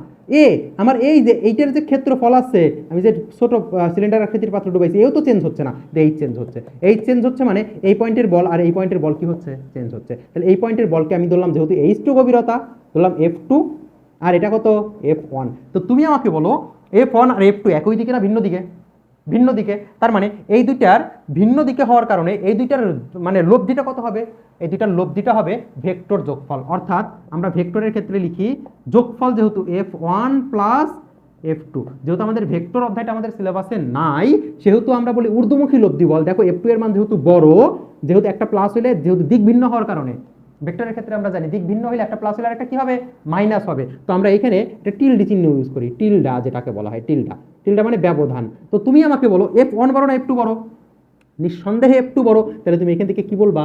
আমার এই যে এইটার যে ক্ষেত্রফল আছে, আমি যে ছোট সিলিন্ডার আকৃতির পাত্র ডুবাইছি, এও তো চেঞ্জ হচ্ছে না, এইচ চেঞ্জ হচ্ছে। এইচ চেঞ্জ হচ্ছে মানে এই পয়েন্টের বল আর এই পয়েন্টের বল কি হচ্ছে? চেঞ্জ হচ্ছে। তাহলে এই পয়েন্টের বলকে আমি ধরলাম যেহেতু H2 গভীরতা, ধরলাম F2, আর এটা কত? F1। তো তুমি আমাকে বলো F1 আর F2 একই দিকে না ভিন্ন দিকে? ভিন্ন দিকে। তার মানে এই দুইটার ভিন্ন দিকে হওয়ার কারণে এই দুইটার মানে লব্ধিটা কত হবে? এই দুইটার লব্ধিটা হবে ভেক্টর যোগফল। অর্থাৎ আমরা ভেক্টরের ক্ষেত্রে লিখি যোগফল যেহেতু F1 প্লাস F2, যেহেতু আমাদের ভেক্টর অধ্যায়টা আমাদের সিলেবাসে নাই, সেহেতু আমরা বলি ঊর্ধ্বমুখী লব্ধি বল। দেখো F2 এর মান যেহেতু বড়, যেহেতু একটা প্লাস হলে, যেহেতু দিক ভিন্ন হওয়ার কারণে, ভেক্টরের ক্ষেত্রে আমরা জানি দিক ভিন্ন হলে একটা প্লাস হলে একটা কি হবে? মাইনাস হবে। তো আমরা এখানে একটা টিল্ড চিহ্ন ইউজ করি, টিল্ডা যেটাকে বলা হয়, টিল্ডা। টিল্ডা মানে ব্যবধান। তো তুমি আমাকে বলো F1 বড় না F2 বড়? নিঃসন্দেহে F2 বড়। তাহলে তুমি এখান থেকে কি বলবা?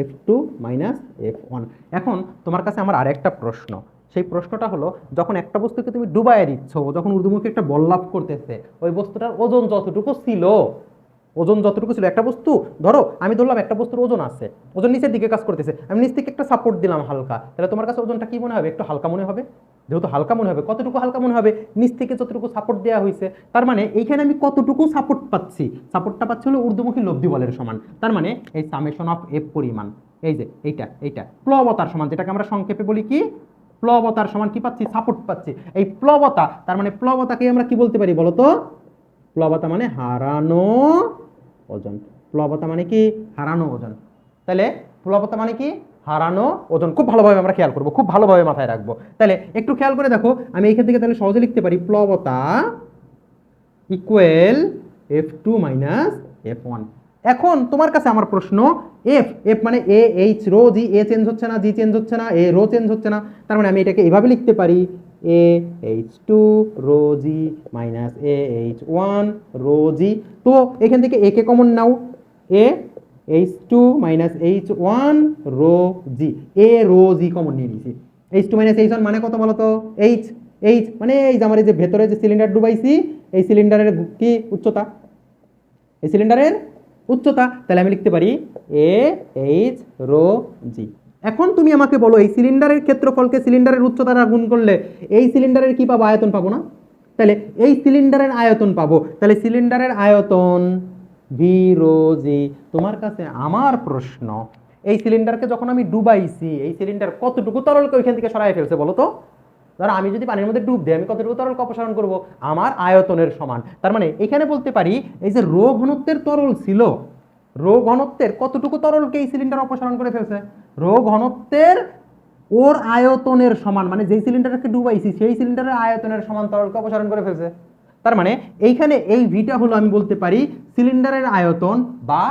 F2 minus F1। এখন তোমার কাছে আমার আরেকটা প্রশ্ন, সেই প্রশ্নটা হলো যখন একটা বস্তুকে তুমি ডুবাইয়ে দিচ্ছ, যখন ঊর্ধ্বমুখী একটা বল লাভ করতেছে, ওই বস্তুটার ওজন যতটুকু ছিল ওজন যতটুকু ছিল একটা বস্তু, ধরো আমি ধরলাম একটা বস্তুর ওজন আছে, ওজন নিচের দিকে কাজ করতেছে, আমি নিচ থেকে একটা সাপোর্ট দিলাম হালকা, তাহলে তোমার কাছে ওজনটা কি মনে হবে? একটু হালকা মনে হবে। যেহেতু হালকা মনে হবে, কতটুকু হালকা মনে হবে? নিচ থেকে যতটুকু সাপোর্ট দেওয়া হয়েছে, তার মানে এইখানে আমি কতটুকু সাপোর্ট পাচ্ছি? সাপোর্টটা পাচ্ছি হলো ঊর্ধ্বমুখী লব্ধি বলের সমান। তার মানে এই সামেশন অফ এফ পরিমাণ, এই যে এইটা প্লবতার সমান, যেটাকে আমরা সংক্ষেপে বলি কি? প্লবতার সমান কি পাচ্ছি? সাপোর্ট পাচ্ছি। এই প্লবতা, তার মানে প্লবতাকে আমরা কি বলতে পারি বলতো? প্লবতা মানে হারানো ওজন। প্লবতা মানে কি? হারানো ওজন। তাহলে প্লবতা মানে কি? হারানো ওজন। খুব ভালোভাবে আমরা খেয়াল করবো, খুব ভালোভাবে মাথায় রাখবো। তাহলে একটু খেয়াল করে দেখো, আমি এইখান থেকে তাহলে সহজে লিখতে পারি প্লবতা ইকুয়াল F2 মাইনাস F1। এখন তোমার কাছে আমার প্রশ্ন, এফ এফ মানে A H rho G, A change হচ্ছে না, জি চেঞ্জ হচ্ছে না, এ রো চেঞ্জ হচ্ছে না, তার মানে আমি এটাকে এভাবে লিখতে পারি A H two rho G minus A H one rho G. তো এখান থেকে এ কে কমন নাও, A H two minus H one rho G, A rho G common নিয়ে নিয়েছি। H two minus H one মানে কত বলো তো? এইচ, এইচ মানে এই যে আমার এই যে ভেতরে যে সিলিন্ডার ডুবাইছি, এই সিলিন্ডারের কি উচ্চতা? এই সিলিন্ডারের উচ্চতা। তাহলে আমি লিখতে পারি এ এইচ রো জি। এখন তুমি আমাকে বলো, এই সিলিন্ডারের ক্ষেত্রফলকে সিলিন্ডারের উচ্চতা দ্বারা গুণ করলে এই সিলিন্ডারের কি পাবো? আয়তন পাবো না? তাহলে এই সিলিন্ডারের আয়তন পাবো। তাহলে সিলিন্ডারের আয়তন ভি রো জি। তোমার কাছে আমার প্রশ্ন, এই সিলিন্ডারকে যখন আমি ডুবাইছি, এই সিলিন্ডার কতটুকু তরলকে ওইখান থেকে সরাই ফেলছে বলো তো? ধরো আমি যদি পানির মধ্যে ডুব দিই, আমি কতটুকু তরলকে অপসারণ করব? আমার আয়তনের সমান। তার মানে এখানে বলতে পারি এই যে রো ঘনত্বের তরল ছিল, রো ঘনত্বের কতটুকু তরলকে এই সিলিন্ডার অপসারণ করে ফেলছে? রো ঘনত্বের ওর আয়তনের সমান, মানে যেই সিলিন্ডারকে ডুবাইছি সেই সিলিন্ডারের আয়তনের সমান তরলকে অপসারণ করে ফেলছে। তার মানে এইখানে এই ভিটা হলো আমি বলতে পারি সিলিন্ডারের আয়তন বা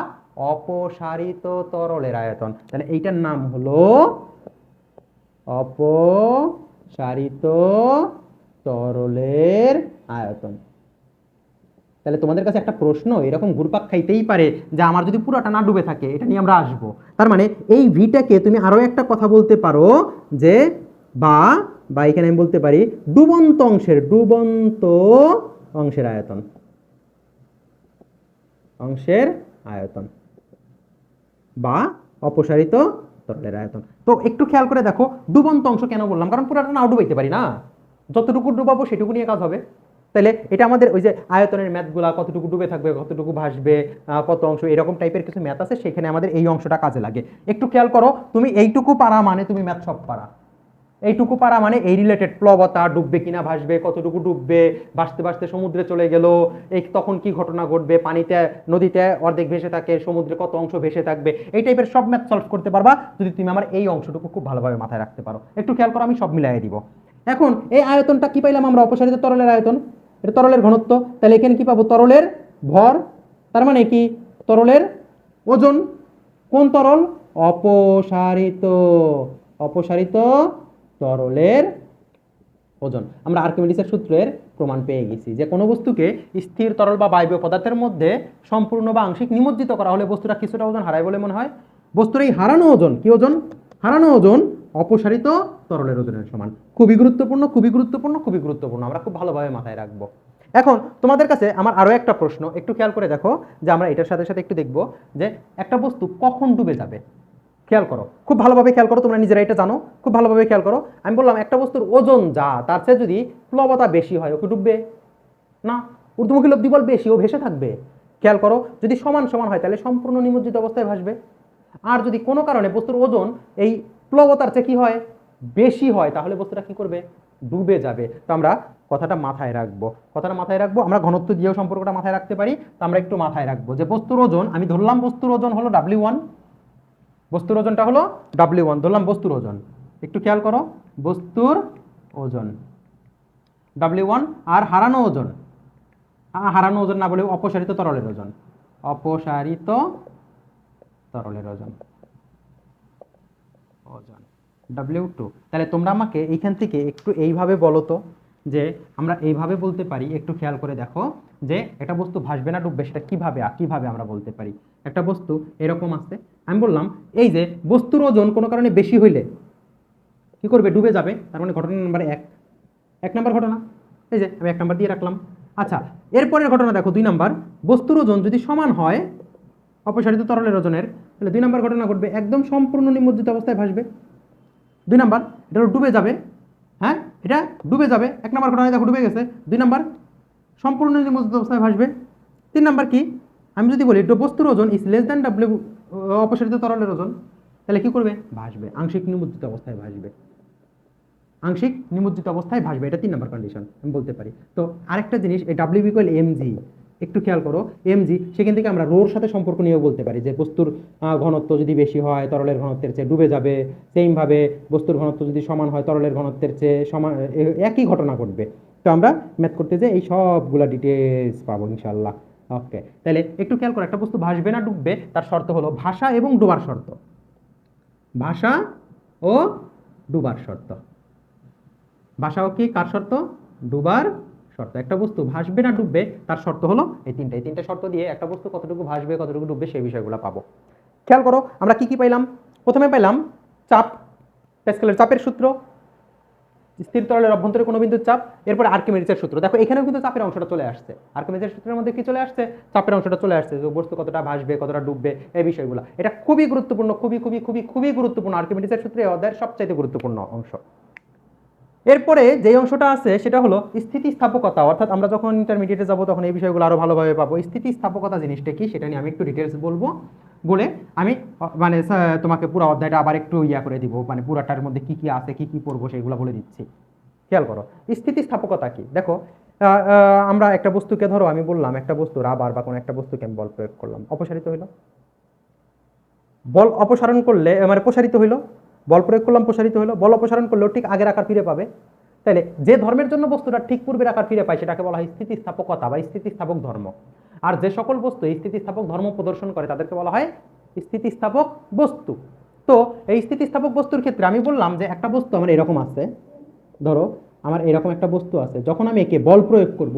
অপসারিত তরলের আয়তন। তাহলে এইটার নাম হলো অপসারিত তরলের আয়তন। তাহলে তোমাদের কাছে একটা প্রশ্ন এরকম ঘুরপাক খাইতেই পারে যে আমার যদি পুরোটা না ডুবে থাকে, এটা নিয়ে আমরা আসবো। তার মানে এই ভিটাকে তুমি আরো একটা কথা বলতে পারো যে বা বা এখানে আমি বলতে পারি ডুবন্ত অংশের আয়তন, বা অপসারিত তরলের আয়তন। তো একটু খেয়াল করে দেখো, ডুবন্ত অংশ কেন বললাম? কারণ পুরোটা নাও ডুবাইতে পারি না, যতটুকু ডুবাবো সেটুকু নিয়ে কাজ হবে। তাহলে এটা আমাদের ওই যে আয়তনের ম্যাথগুলা, কতটুকু ডুবে থাকবে, কতটুকু ভাসবে, কত অংশ, এরকম টাইপের কিছু ম্যাথ আছে, সেখানে আমাদের এই অংশটা কাজে লাগে। একটু খেয়াল করো, তুমি এইটুকু পারা মানে তুমি ম্যাথ সব পারা। এইটুকু পারা মানে এই রিলেটেড প্লবতা, ডুববে কিনা, ভাসবে, কতটুকু ডুববে, ভাসতে ভাসতে সমুদ্রে চলে গেল, এই তখন কি ঘটনা ঘটবে, পানিতে নদীতে অর্ধেক ভেসে থাকে, সমুদ্রে কত অংশ ভেসে থাকবে, এই টাইপের সব ম্যাথ সলভ করতে পারবা যদি তুমি আমার এই অংশটুকু খুব ভালোভাবে মাথায় রাখতে পারো। একটু খেয়াল করো, আমি সব মিলাই দিব। এখন এই আয়তনটা কি পাইলাম আমরা? অপসারিত তরলের আয়তন, এটা তরলের ঘনত্ব। তাহলে এখানে কি পাবো? তরলের ভর, তার মানে কি? তরলের ওজন। কোন তরল? অপসারিত তরলের ওজন। আমরা আর্কিমিডিসের সূত্রের প্রমাণ পেয়ে গেছি যে কোনো বস্তুকে স্থির তরল বা বায়বীয় পদার্থের মধ্যে সম্পূর্ণ বা আংশিক নিমজ্জিত করা হলে বস্তুটা কিছুটা ওজন হারায় বলে মনে হয়। বস্তুর এই হারানো ওজন, কি ওজন? হারানো ওজন অপসারিত তরলের ওজনের সমান। খুবই গুরুত্বপূর্ণ, খুবই গুরুত্বপূর্ণ, খুবই গুরুত্বপূর্ণ, আমরা খুব ভালোভাবে মাথায় রাখবো। এখন তোমাদের কাছে আমার আরো একটা প্রশ্ন, একটু খেয়াল করে দেখো যে আমরা এটার সাথে সাথে একটু দেখবো যে একটা বস্তু কখন ডুবে যাবে। খেয়াল করো, খুব ভালোভাবে খেয়াল করো, তোমরা নিজেরা এটা জানো, খুব ভালোভাবে খেয়াল করো। আমি বললাম একটা বস্তুর ওজন যা, তার চেয়ে যদি প্লবতা বেশি হয়, ওকে ডুববে না, ঊর্ধ্বমুখী লব্ধি বল বেশি, ও ভেসে থাকবে। খেয়াল করো, যদি সমান সমান হয় তাহলে সম্পূর্ণ নিমজ্জিত অবস্থায় ভাসবে। আর যদি কোনো কারণে বস্তুর ওজন এই প্লবতার চেয়ে কি হয়? বেশি হয়, তাহলে বস্তুটা কি করবে? ডুবে যাবে। তো আমরা কথাটা মাথায় রাখবো, আমরা ঘনত্ব দিয়েও সম্পর্কটা মাথায় রাখতে পারি। তো আমরা একটু মাথায় রাখবো যে বস্তুর ওজন, আমি ধরলাম বস্তুর ওজন হলো W1, বস্তুর ওজনটা হলো W1, ধরলাম বস্তুর ওজন। একটু খেয়াল করো, বস্তুর ওজন W1, আর হারানো ওজন না বলে অপসারিত তরলের ওজন, W2। তাহলে তোমরা আমাকে এইখান থেকে একটু এইভাবে বলো তো, যে আমরা এইভাবে বলতে পারি, একটু খেয়াল করে দেখো যে একটা বস্তু ভাসবে না ডুববে সেটা কিভাবে আমরা বলতে পারি। একটা বস্তু এরকম আছে, আমি বললাম এই যে বস্তুর ওজন কোনো কারণে বেশি হইলে কি করবে? ডুবে যাবে। তার মানে ঘটনা নাম্বার 1 নাম্বার ঘটনা, এই যে আমি 1 নাম্বার দিয়ে রাখলাম। আচ্ছা, এরপরের ঘটনা দেখো 2 নাম্বার, বস্তুর ওজন যদি সমান হয় অপসারিত তরলের ওজনের, তাহলে 2 নাম্বার ঘটনা ঘটবে, একদম সম্পূর্ণ নিমজ্জিত অবস্থায় ভাসবে। 2 নাম্বার, এটা হলো ডুবে যাবে, হ্যাঁ এটা ডুবে যাবে। 1 নাম্বার ঘটনা দেখো ডুবে গেছে, 2 নাম্বার সম্পূর্ণ নিমজ্জিত অবস্থায় ভাসবে। 3 নাম্বার কি, আমি যদি বলি বস্তুর ওজন ইজ লেস দ্যান ডাব্লিউ অপসারিত তরলের ওজন, তাহলে কি করবে, ভাসবে, আংশিক নিমজ্জিত অবস্থায় ভাসবে, আংশিক নিমজ্জিত অবস্থায় ভাসবে, এটা 3 নাম্বার কন্ডিশন আমি বলতে পারি। তো আরেকটা জিনিস, এই ডাব্লিউ ইকুয়াল এমজি, একটু খেয়াল করো, এমজি সেখান থেকে আমরা রোর সাথে সম্পর্ক নিয়েও বলতে পারি যে বস্তুর ঘনত্ব যদি বেশি হয় তরলের ঘনত্বের চেয়ে ডুবে যাবে, সেইমভাবে বস্তুর ঘনত্ব যদি সমান হয় তরলের ঘনত্বের চেয়ে সমান, একই ঘটনা ঘটবে। তো আমরা ম্যাথ করতে যে এই সবগুলা ডিটেলস পাবো ইনশাল্লাহ। ওকে, তাহলে একটু খেয়াল করো, একটা বস্তু ভাসবে না ডুববে তার শর্ত হলো ভাসা এবং ডোবার শর্ত, ভাসা ও ডুবার শর্ত। ভাসা ও কি কার শর্ত, ডুবার শর্ত। একটা বস্তু ভাসবে না ডুববে তার শর্ত হলো এই তিনটে শর্ত দিয়ে একটা বস্তু কতটুকু ভাসবে কতটুকু ডুববে সেই বিষয়গুলো পাবো। খেয়াল করো আমরা কি কি পাইলাম, প্রথমে পাইলাম চাপ, প্যাসকেলের চাপের সূত্র, স্থির তরলের অভ্যন্তরে কোনো বিন্দুর চাপ, এরপর আর্কিমিডিসের সূত্র। দেখো এখানেও কিন্তু চাপের অংশটা চলে আসছে, আর্কিমিডিসের সূত্রের মধ্যে কি চলে আসছে, চাপের অংশটা চলে আসছে, যে বস্তু কতটা ভাসবে কতটা ডুববে এই বিষয়গুলো। এটা খুবই গুরুত্বপূর্ণ, খুবই খুবই খুবই খুবই গুরুত্বপূর্ণ, আর্কিমিডিসের সূত্রে অধ্যায়ের সবচাইতে গুরুত্বপূর্ণ অংশ। এরপরে যে অংশটা আছে সেটা হলো স্থিতিস্থাপকতা, অর্থাৎ আমরা যখন ইন্টারমিডিয়েটে যাব তখন এই বিষয়গুলো আরো ভালোভাবে পাবো। স্থিতিস্থাপকতা জিনিসটা কি সেটা নিয়ে আমি একটু ডিটেলস বলবো, বলে আমি মানে তোমাকে পুরো অধ্যায়টা আবার একটু ইয়া করে দিব, মানে পুরাটার মধ্যে কি কি আছে কি কি পড়বো সেগুলো বলে দিচ্ছি। খেয়াল করো স্থিতিস্থাপকতা কি, দেখো আমরা একটা বস্তুকে, ধরো আমি বললাম একটা বস্তু রাবার বা কোনো একটা বস্তুকে আমি বল প্রয়োগ করলাম, অপসারিত হইলো, বল অপসারণ করলে মানে প্রসারিত হইলো, বল প্রয়োগ করলাম প্রসারিত হলো, বল অপসারণ করলেও ঠিক আগের আকার ফিরে পাবে। তাহলে যে ধর্মের জন্য বস্তুটা ঠিক পূর্বের আকার ফিরে পায় সেটাকে বলা হয় স্থিতিস্থাপকতা বা স্থিতিস্থাপক ধর্ম। আর যে সকল বস্তু এই স্থিতিস্থাপক ধর্ম প্রদর্শন করে তাদেরকে বলা হয় স্থিতিস্থাপক বস্তু। তো এই স্থিতিস্থাপক বস্তুর ক্ষেত্রে আমি বললাম যে একটা বস্তু আমার এরকম আছে, ধরো আমার এরকম একটা বস্তু আছে, যখন আমি একে বল প্রয়োগ করব,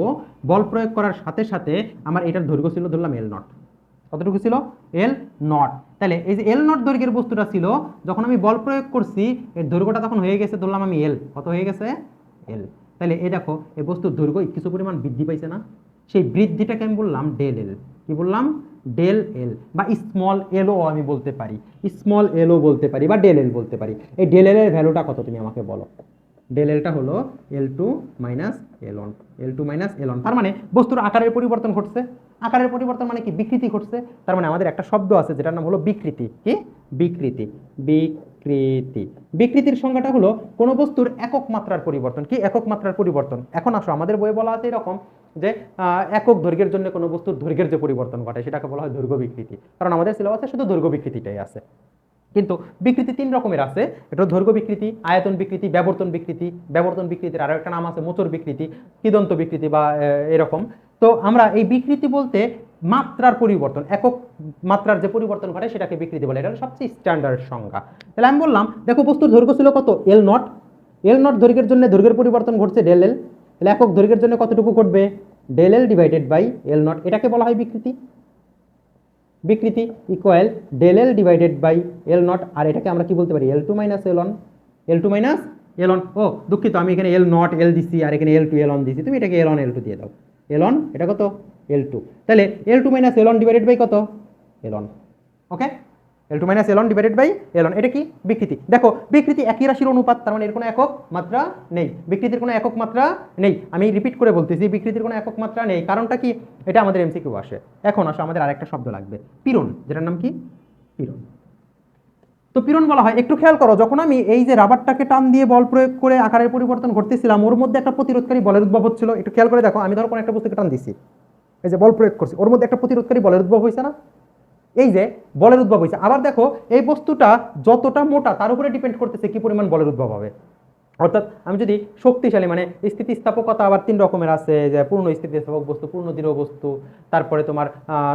বল প্রয়োগ করার সাথে সাথে আমার এটার দৈর্ঘ্য ছিল ধরলাম এল নট, কতটুকু ছিল, এল নট। তাহলে এই যে এল নট দৈর্ঘ্যের বস্তুটা ছিল, যখন আমি বল প্রয়োগ করছি এর দৈর্ঘ্যটা তখন হয়ে গেছে ধরলাম আমি এল, কত হয়ে গেছে, এল। তাহলে এই দেখো এই বস্তুর দৈর্ঘ্য কিছু পরিমাণ বৃদ্ধি পাইছে না, সেই বৃদ্ধিটাকে আমি বললাম ডেল এল, কি বললাম, ডেল এল, বা স্মল এলও আমি বলতে পারি, স্মল এলও বলতে পারি বা ডেল এল বলতে পারি। এই ডেল এল এর ভ্যালুটা কত তুমি আমাকে বলো, ডেল এলটা হলো L2 minus L1, L2 minus L1। তার মানে বস্তুর আকারের পরিবর্তন ঘটছে, আকারের পরিবর্তন মানে কি, বিকৃতি ঘটছে। তার মানে আমাদের একটা শব্দ আছে যেটার নাম হলো বিকৃতি, কি, বিকৃতি, বিকৃতি। বিকৃতির সংজ্ঞাটা হলো কোনো বস্তুর একক মাত্রার পরিবর্তন, কি, একক মাত্রার পরিবর্তন। এখন আসো আমাদের বইয়ে বলা আছে এরকম যে একক দৈর্ঘ্যের জন্য কোনো বস্তুর দৈর্ঘ্যের যে পরিবর্তন ঘটে সেটাকে বলা হয় দৈর্ঘ্য বিকৃতি, কারণ আমাদের সিলেবাসে শুধু দৈর্ঘ্য বিকৃতিটাই আছে। কিন্তু বিকৃতি 3 রকমের আছে, এটা দৈর্ঘ্য বিকৃতি, আয়তন বিকৃতি, ব্যাবর্তন বিকৃতি। ব্যাবর্তন বিকৃতির আরো একটা নাম আছে মোচর বিকৃতি, কৃদন্ত বিকৃতি বা এরকম। তো আমরা এই বিকৃতি বলতে মাত্রার পরিবর্তন, একক মাত্রার যে পরিবর্তন ঘটে সেটাকে বিকৃতি বলে, এটা সবচেয়ে স্ট্যান্ডার্ড সংজ্ঞা। তাহলে আমি বললাম দেখো বস্তুর দৈর্ঘ্য ছিল কত, এল নট, এল নট দৈর্ঘ্যের জন্য দৈর্ঘ্যের পরিবর্তন ঘটছে ডেল এল, তাহলে একক দৈর্ঘ্যের জন্য কতটুকু ঘটবে, del L divided by L nought, এটাকে বলা হয় বিকৃতি। বিকৃতি equal del L divided by L nought, আর এটাকে আমরা কি বলতে পারি, L2 minus L1, L2 minus L1। ও দুঃখিত, আমি এখানে L নট এল দিছি আর এখানে L2 L1 দিছি, তুমি এটাকে L1 L2 দিয়ে দাও, L1 এটা কত, L2, তাহলে L2 minus L1 divided by কত, L1। Okay, L2 minus L1 divided by L1, এটা কি বিকৃতি। দেখো বিকৃতি একই রাশির অনুপাত, তার মানে এর কোনো একক মাত্রা নেই, বিকৃতির কোনো একক মাত্রা নেই। আমি রিপিট করে বলতেছি বিকৃতির কোনো একক মাত্রা নেই, কারণটা কি, এটা আমাদের এমসিকিউ আসে। এখন আসো আমাদের আরেকটা শব্দ লাগবে, পীড়ন, যেটার নাম কি, পীড়ন। তো পীড়ন বলা হয়, একটু খেয়াল করো, যখন আমি এই যে রাবারটাকে টান দিয়ে বল প্রয়োগ করে আকারের পরিবর্তন ঘটতেছিলাম ওর মধ্যে একটা প্রতিরোধকারী বলের উদ্ভব হচ্ছিল। একটু খেয়াল করে দেখো, আমি ধরো কোনো একটা বস্তুকে টান দিছি, এই যে বল প্রয়োগ করছি, ওর মধ্যে একটা প্রতিরোধকারী বলের উদ্ভব হয়েছে না, এই যে বলের উদ্ভব হয়েছে। আবার দেখো এই বস্তুটা যতটা মোটা তার উপরে ডিপেন্ড করতেছে কি পরিমাণ বলের উদ্ভব হবে। অর্থাৎ আমি যদি শক্তিশালী, মানে স্থিতিস্থাপকতা আবার 3 রকমের আছে, যে পূর্ণ স্থিতিস্থাপক বস্তু, পূর্ণ দৃঢ় বস্তু, তারপরে তোমার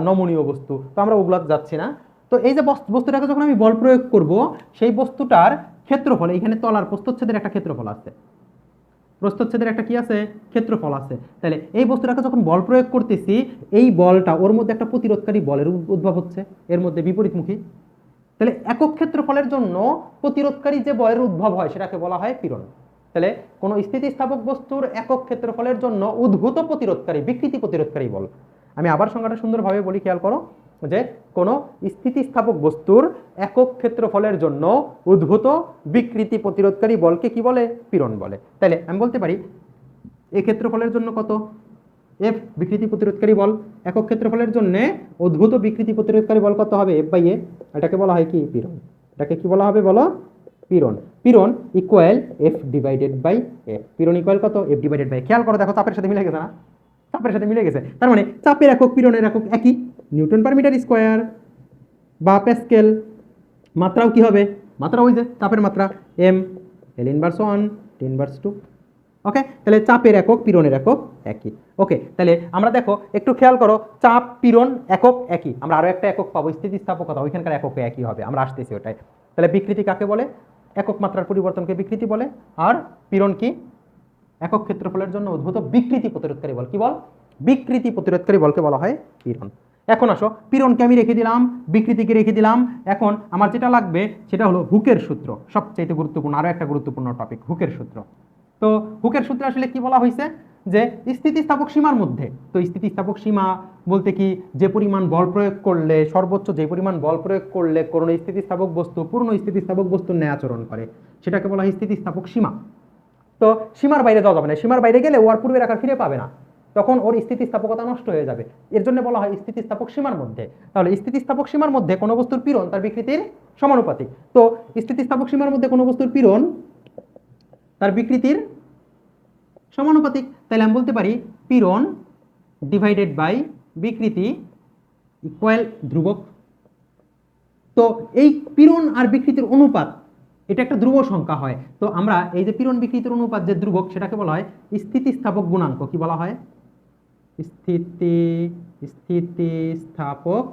নমনীয় বস্তু, তো আমরা ওগুলো যাচ্ছি না। তো এই যে বস্তুটাকে যখন আমি বল প্রয়োগ করব, সেই বস্তুটার ক্ষেত্রফল, এখানে তলার প্রস্থচ্ছেদের একটা ক্ষেত্রফল আছে, প্রস্থচ্ছেদের একটা কি আছে, ক্ষেত্রফল আছে। তাহলে এই বস্তুটাকে যখন বল প্রয়োগ করতেছি, এই বলটা ওর মধ্যে একটা প্রতিরোধকারী বলের উদ্ভব হচ্ছে, এর মধ্যে বিপরীতমুখী। তাহলে একক ক্ষেত্রফলের জন্য প্রতিরোধকারী যে বলের উদ্ভব হয় সেটাকে বলা হয় পীড়ন। তাহলে কোনো স্থিতিস্থাপক বস্তুর একক ক্ষেত্রফলের জন্য উদ্ভূত প্রতিরোধকারী বিকৃতি প্রতিরোধকারী বল। আমি আবার সংজ্ঞাটা সুন্দরভাবে বলি, খেয়াল করো যে কোনো স্থিতিস্থাপক বস্তুর একক ক্ষেত্রফলের জন্য উদ্ভূত বিকৃতি প্রতিরোধকারী বলকে কি বলে? পীড়ন বলে। তাহলে আমি বলতে পারি এই ক্ষেত্রফলের জন্য কত এফ বিকৃতি প্রতিরোধকারী বল, একক ক্ষেত্রফলের জন্য উদ্ভূত বিকৃতি প্রতিরোধকারী বল কত হবে? এফ বাই এ। এটাকে বলা হয় কি? পীড়ন। এটাকে কি বলা হবে বলো? পীড়ন। পীড়ন equal F divided by F. পীড়ন ইকুয়াল কত? F divided by. খেয়াল করো, দেখো চাপের সাথে মিলে গেছে না? চাপের সাথে মিলে গেছে, তার মানে চাপের একক পীড়নের একক একই, নিউটন পার মিটার স্কোয়ার বা প্যাসকেল। মাত্রাও কি হবে? মাত্রা ওই যে চাপের মাত্রা M, L inverse 1 T inverse 2। Okay, তাহলে চাপের একক পীড়নের একক একই। ওকে, তাহলে আমরা দেখো একটু খেয়াল করো, চাপ পীড়ন একক একই, আমরা আরো একটা একক পাবো স্থিতিস্থাপকতা, ওইখানকার একক একই হবে, আমরা আসতেছি ওটাই। তাহলে বিকৃতি কাকে বলে? একক মাত্রার পরিবর্তনকে বিকৃতি বলে। আর পীড়ন কি? একক ক্ষেত্রফলের জন্য উদ্ভূত বিকৃতি প্রতিরোধকারী বল। কি বল? বিকৃতি প্রতিরোধকারী বলকে বলা হয় পীড়ন। এখন আসো, পীড়নকে আমি রেখে দিলাম, বিকৃতিকে রেখে দিলাম। এখন আমার যেটা লাগবে সেটা হলো হুকের সূত্র, সবচেয়ে গুরুত্বপূর্ণ আরো একটা গুরুত্বপূর্ণ টপিক, হুকের সূত্র। তো হুকের সূত্রে আসলে কি বলা হয়েছে? যে স্থিতিস্থাপক সীমার মধ্যে, তো স্থিতিস্থাপক সীমা বলতে কি, যে পরিমাণ বল প্রয়োগ করলে, সর্বোচ্চ যে পরিমাণ বল প্রয়োগ করলে কোনো স্থিতিস্থাপক বস্তু পূর্ণ স্থিতিস্থাপক বস্তুর ন্যায় আচরণ করে, সেটাকে বলা হয় স্থিতিস্থাপক সীমা। তো সীমার বাইরে যাওয়া যাবে না, সীমার বাইরে গেলে ও আর পূর্বের আকার ফিরে পাবে না, তখন ওর স্থিতিস্থাপকতা নষ্ট হয়ে যাবে। এর জন্য বলা হয় স্থিতিস্থাপক সীমার মধ্যে। তাহলে স্থিতিস্থাপক সীমার মধ্যে কোনো বস্তুর পীড়ন তার বিকৃতির সমানুপাতিক। তো স্থিতিস্থাপক সীমার মধ্যে কোনো বস্তুর পীড়ন তার বিকৃতির সমানুপাতিক। তাহলে আমি বলতে পারি পীড়ন ডিভাইডেড বাই বিকৃতি ইকুয়াল ধ্রুবক। তো এই পীড়ন আর বিকৃতির অনুপাত, এটা একটা ধ্রুব সংখ্যা হয়। তো আমরা এই যে পীড়ন বিকৃতির অনুপাত যে ধ্রুবক, সেটাকে বলা হয় স্থিতিস্থাপক গুণাঙ্ক। কি বলা হয়? স্থিতিস্থাপক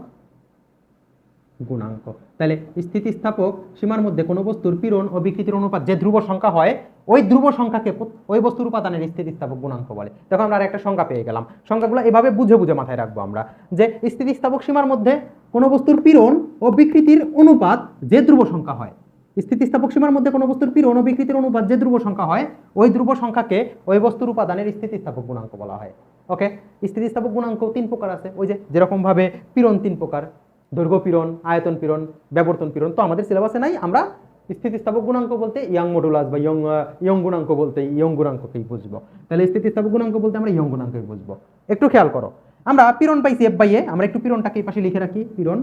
গুণাঙ্ক। তাহলে স্থিতিস্থাপক সীমার মধ্যে কোনো বস্তুর পীড়ন ও বিকৃতির অনুপাত যে ধ্রুব সংখ্যা হয়, ওই ধ্রুব সংখ্যাকে ওই বস্তুর উপাদানের স্থিতিস্থাপক গুণাঙ্ক বলে। দেখো আমরা আর একটা সংখ্যা পেয়ে গেলাম। সংখ্যাগুলো এভাবে বুঝে বুঝে মাথায় রাখবো আমরা, যে স্থিতিস্থাপক সীমার মধ্যে কোনো বস্তুর পীড়ন ও বিকৃতির অনুপাত যে ধ্রুব সংখ্যা হয়, স্থিতিস্থাপক সীমার মধ্যে কোনো বস্তুর পীড়ন ও বিকৃতির অনুপাত যে ধ্রুব সংখ্যা হয়, ওই ধ্রুব সংখ্যাকে ওই বস্তুর উপাদানের স্থিতিস্থাপক গুণাঙ্ক বলা হয়। ওকে, স্থিতিস্থাপক গুণাঙ্ক 3 প্রকার আছে, ওই যে যেরকম ভাবে পীড়ন 3 প্রকার, দৈর্ঘ্য পীড়ন, আয়তন পীড়ন, ব্যাবর্তন পীড়ন। তো আমাদের সিলেবাসে নাই, আমরা স্থিতিস্থাপক গুণাঙ্ক বলতে ইয়ং মডুলাস বা ইয়ং গুণাঙ্ক বলতে ইয়ং গুণাঙ্ককেই বুঝবো। তাহলে স্থিতিস্থাপক গুণাঙ্ক বলতে আমরা ইয়ং গুণাঙ্কই বুঝবো। একটু খেয়াল করো, আমরা পীড়ন পাইছি এফ বাই এ, আমরা একটু পীড়নটাকে এই পাশে লিখে রাখি, পীড়ন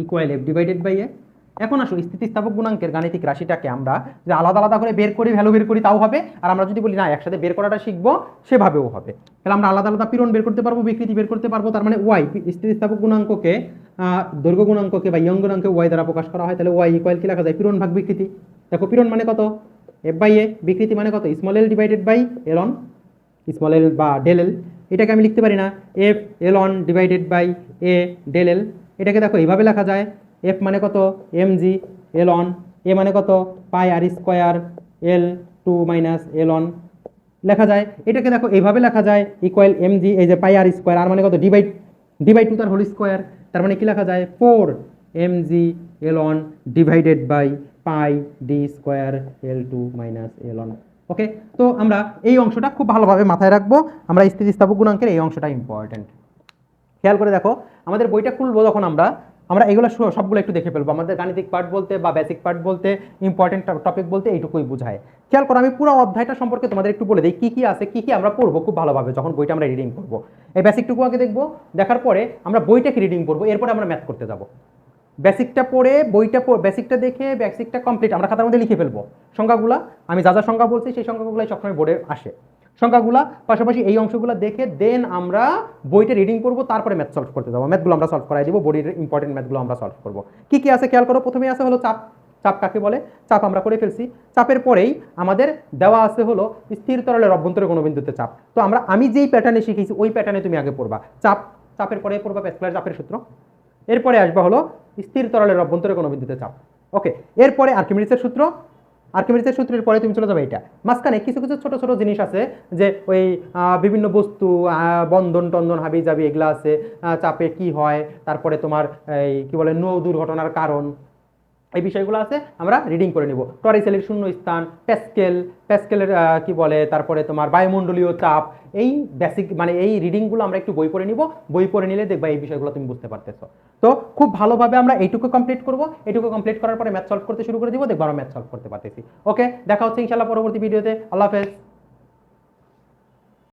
equal F divided by A. এখন আসো স্থিতিস্থাপক গুণাঙ্কের গাণিতিক রাশিটাকে আমরা যে আলাদা আলাদা করে বের করি, ভ্যালু বের করি, তাও হবে। আর আমরা যদি বলি না একসাথে বের করাটা শিখবো, সেভাবেও হবে। তাহলে আমরা আলাদা আলাদা পীড়ন বের করতে পারবো, বিকৃতি বের করতে পারবো। তার মানে ওয়াই স্থিতিস্থাপক গুণাঙ্ককে দৈর্ঘ্য গুণাঙ্ককে বা ইয়ং গুণাঙ্কে ওয়াই দ্বারা প্রকাশ করা হয়। তাহলে ওয়াই ইকুয়াল কি লেখা যায়? পীড়ন ভাগ বিকৃতি। দেখো পীড়ন মানে কত? এফ বাই এ, বিকৃতি মানে কত? Small L divided by L on, small L বা ডেল এল। এটাকে আমি লিখতে পারি না F L on divided by A del L. এটাকে দেখো এইভাবে লেখা যায়, এফ মানে কত? M G L on, A মানে কত? Pi r square L two minus L on লেখা যায়। এটাকে দেখো এইভাবে লেখা যায় ইকুয়াল এম জি, এই যে পাই আর স্কোয়ার, আর মানে কত? ডিভাইড টু তার হোল স্কোয়ার। তার মানে কি লেখা যায়? 4 M G L on divided by pi D square L two minus L on. Okay, তো আমরা এই অংশটা খুব ভালোভাবে মাথায় রাখবো। আমরা স্থিতিস্থাপক গুণাঙ্কের এই অংশটা ইম্পর্টেন্ট। খেয়াল করে দেখো, আমাদের বইটা খুলবো যখন আমরা এগুলো সবগুলো একটু দেখে ফেলবো। আমাদের গাণিতিক পার্ট বলতে বা বেসিক পার্ট বলতে, ইম্পর্টেন্ট টপিক বলতে এইটুকুই বোঝায়। খেয়াল করো, আমি পুরো অধ্যায়টা সম্পর্কে তোমাদের একটু বলে দিই, কি কি আছে, কি কি আমরা পড়বো খুব ভালোভাবে যখন বইটা আমরা রিডিং করবো। এই বেসিকটুকু আগে দেখবো, দেখার পরে আমরা বইটাকে রিডিং করবো, এরপরে আমরা ম্যাথ করতে যাবো। বেসিকটা পড়ে বেসিকটা দেখে বেসিকটা কমপ্লিট আমরা খাতার মধ্যে লিখে ফেলবো। সংখ্যাগুলা আমি যা যা সংখ্যা বলছি সেই সংখ্যাগুলাই সবসময় বোর্ডে আসে। সংখ্যাগুলা পাশাপাশি এই অংশগুলো দেখে দেন আমরা বইটা রিডিং করবো, তারপরে ম্যাথ সলভ করতে যাবো। ম্যাথগুলো আমরা সলভ করাই দিব, বডির ইম্পর্টেন্ট ম্যাথগুলো আমরা সলভ করবো। কি কি আছে খেয়াল করো, প্রথমেই আছে হলো চাপ। চাপ কাকে বলে? চাপ আমরা করে ফেলছি। চাপের পরেই আমাদের দেওয়া আছে হলো স্থির তরলের অভ্যন্তরে কোনো বিন্দুতে চাপ। তো আমি যেই প্যাটার্নে শিখেছি ওই প্যাটার্নে তুমি আগে পড়বা। চাপের পরে পড়বা প্যাসকেলের চাপের সূত্র, এরপরে আসবা হলো স্থির তরলের অভ্যন্তরে কোনো বিন্দুতে চাপ। ওকে, এরপরে আর্কিমিডিসের সূত্র, আর্কিমিডিসের সূত্রের পরে তুমি চলে যাবে এটা। মাঝখানে কিছু কিছু ছোট ছোট জিনিস আছে, যে ওই বিভিন্ন বস্তু বন্ধন টন্দন হাবি যাবি এগুলা আছে, চাপে কি হয়, তারপরে তোমার এই কি বলে নৌ দুর্ঘটনার কারণ, এই বিষয়গুলো আছে আমরা রিডিং করে নিব। টরিসেলের শূন্য স্থান, প্যাসকেলের কি বলে, তারপরে তোমার বায়ুমণ্ডলীয় চাপ, এই বেসিক মানে এই রিডিংগুলো আমরা একটু বই পড়ে নিব। বই পড়ে নিলে দেখবা এই বিষয়গুলো তুমি বুঝতে পারতেছো। তো খুব ভালোভাবে আমরা এইটুকু কমপ্লিট করব। এইটুকু কমপ্লিট করার পরে ম্যাথ সলভ করতে শুরু করে দিব, দেখবো আমরা ম্যাথ সলভ করতে পারতেছি। ওকে, দেখা হচ্ছে ইনশাআল্লাহ পরবর্তী ভিডিওতে। আল্লাহ হাফেজ।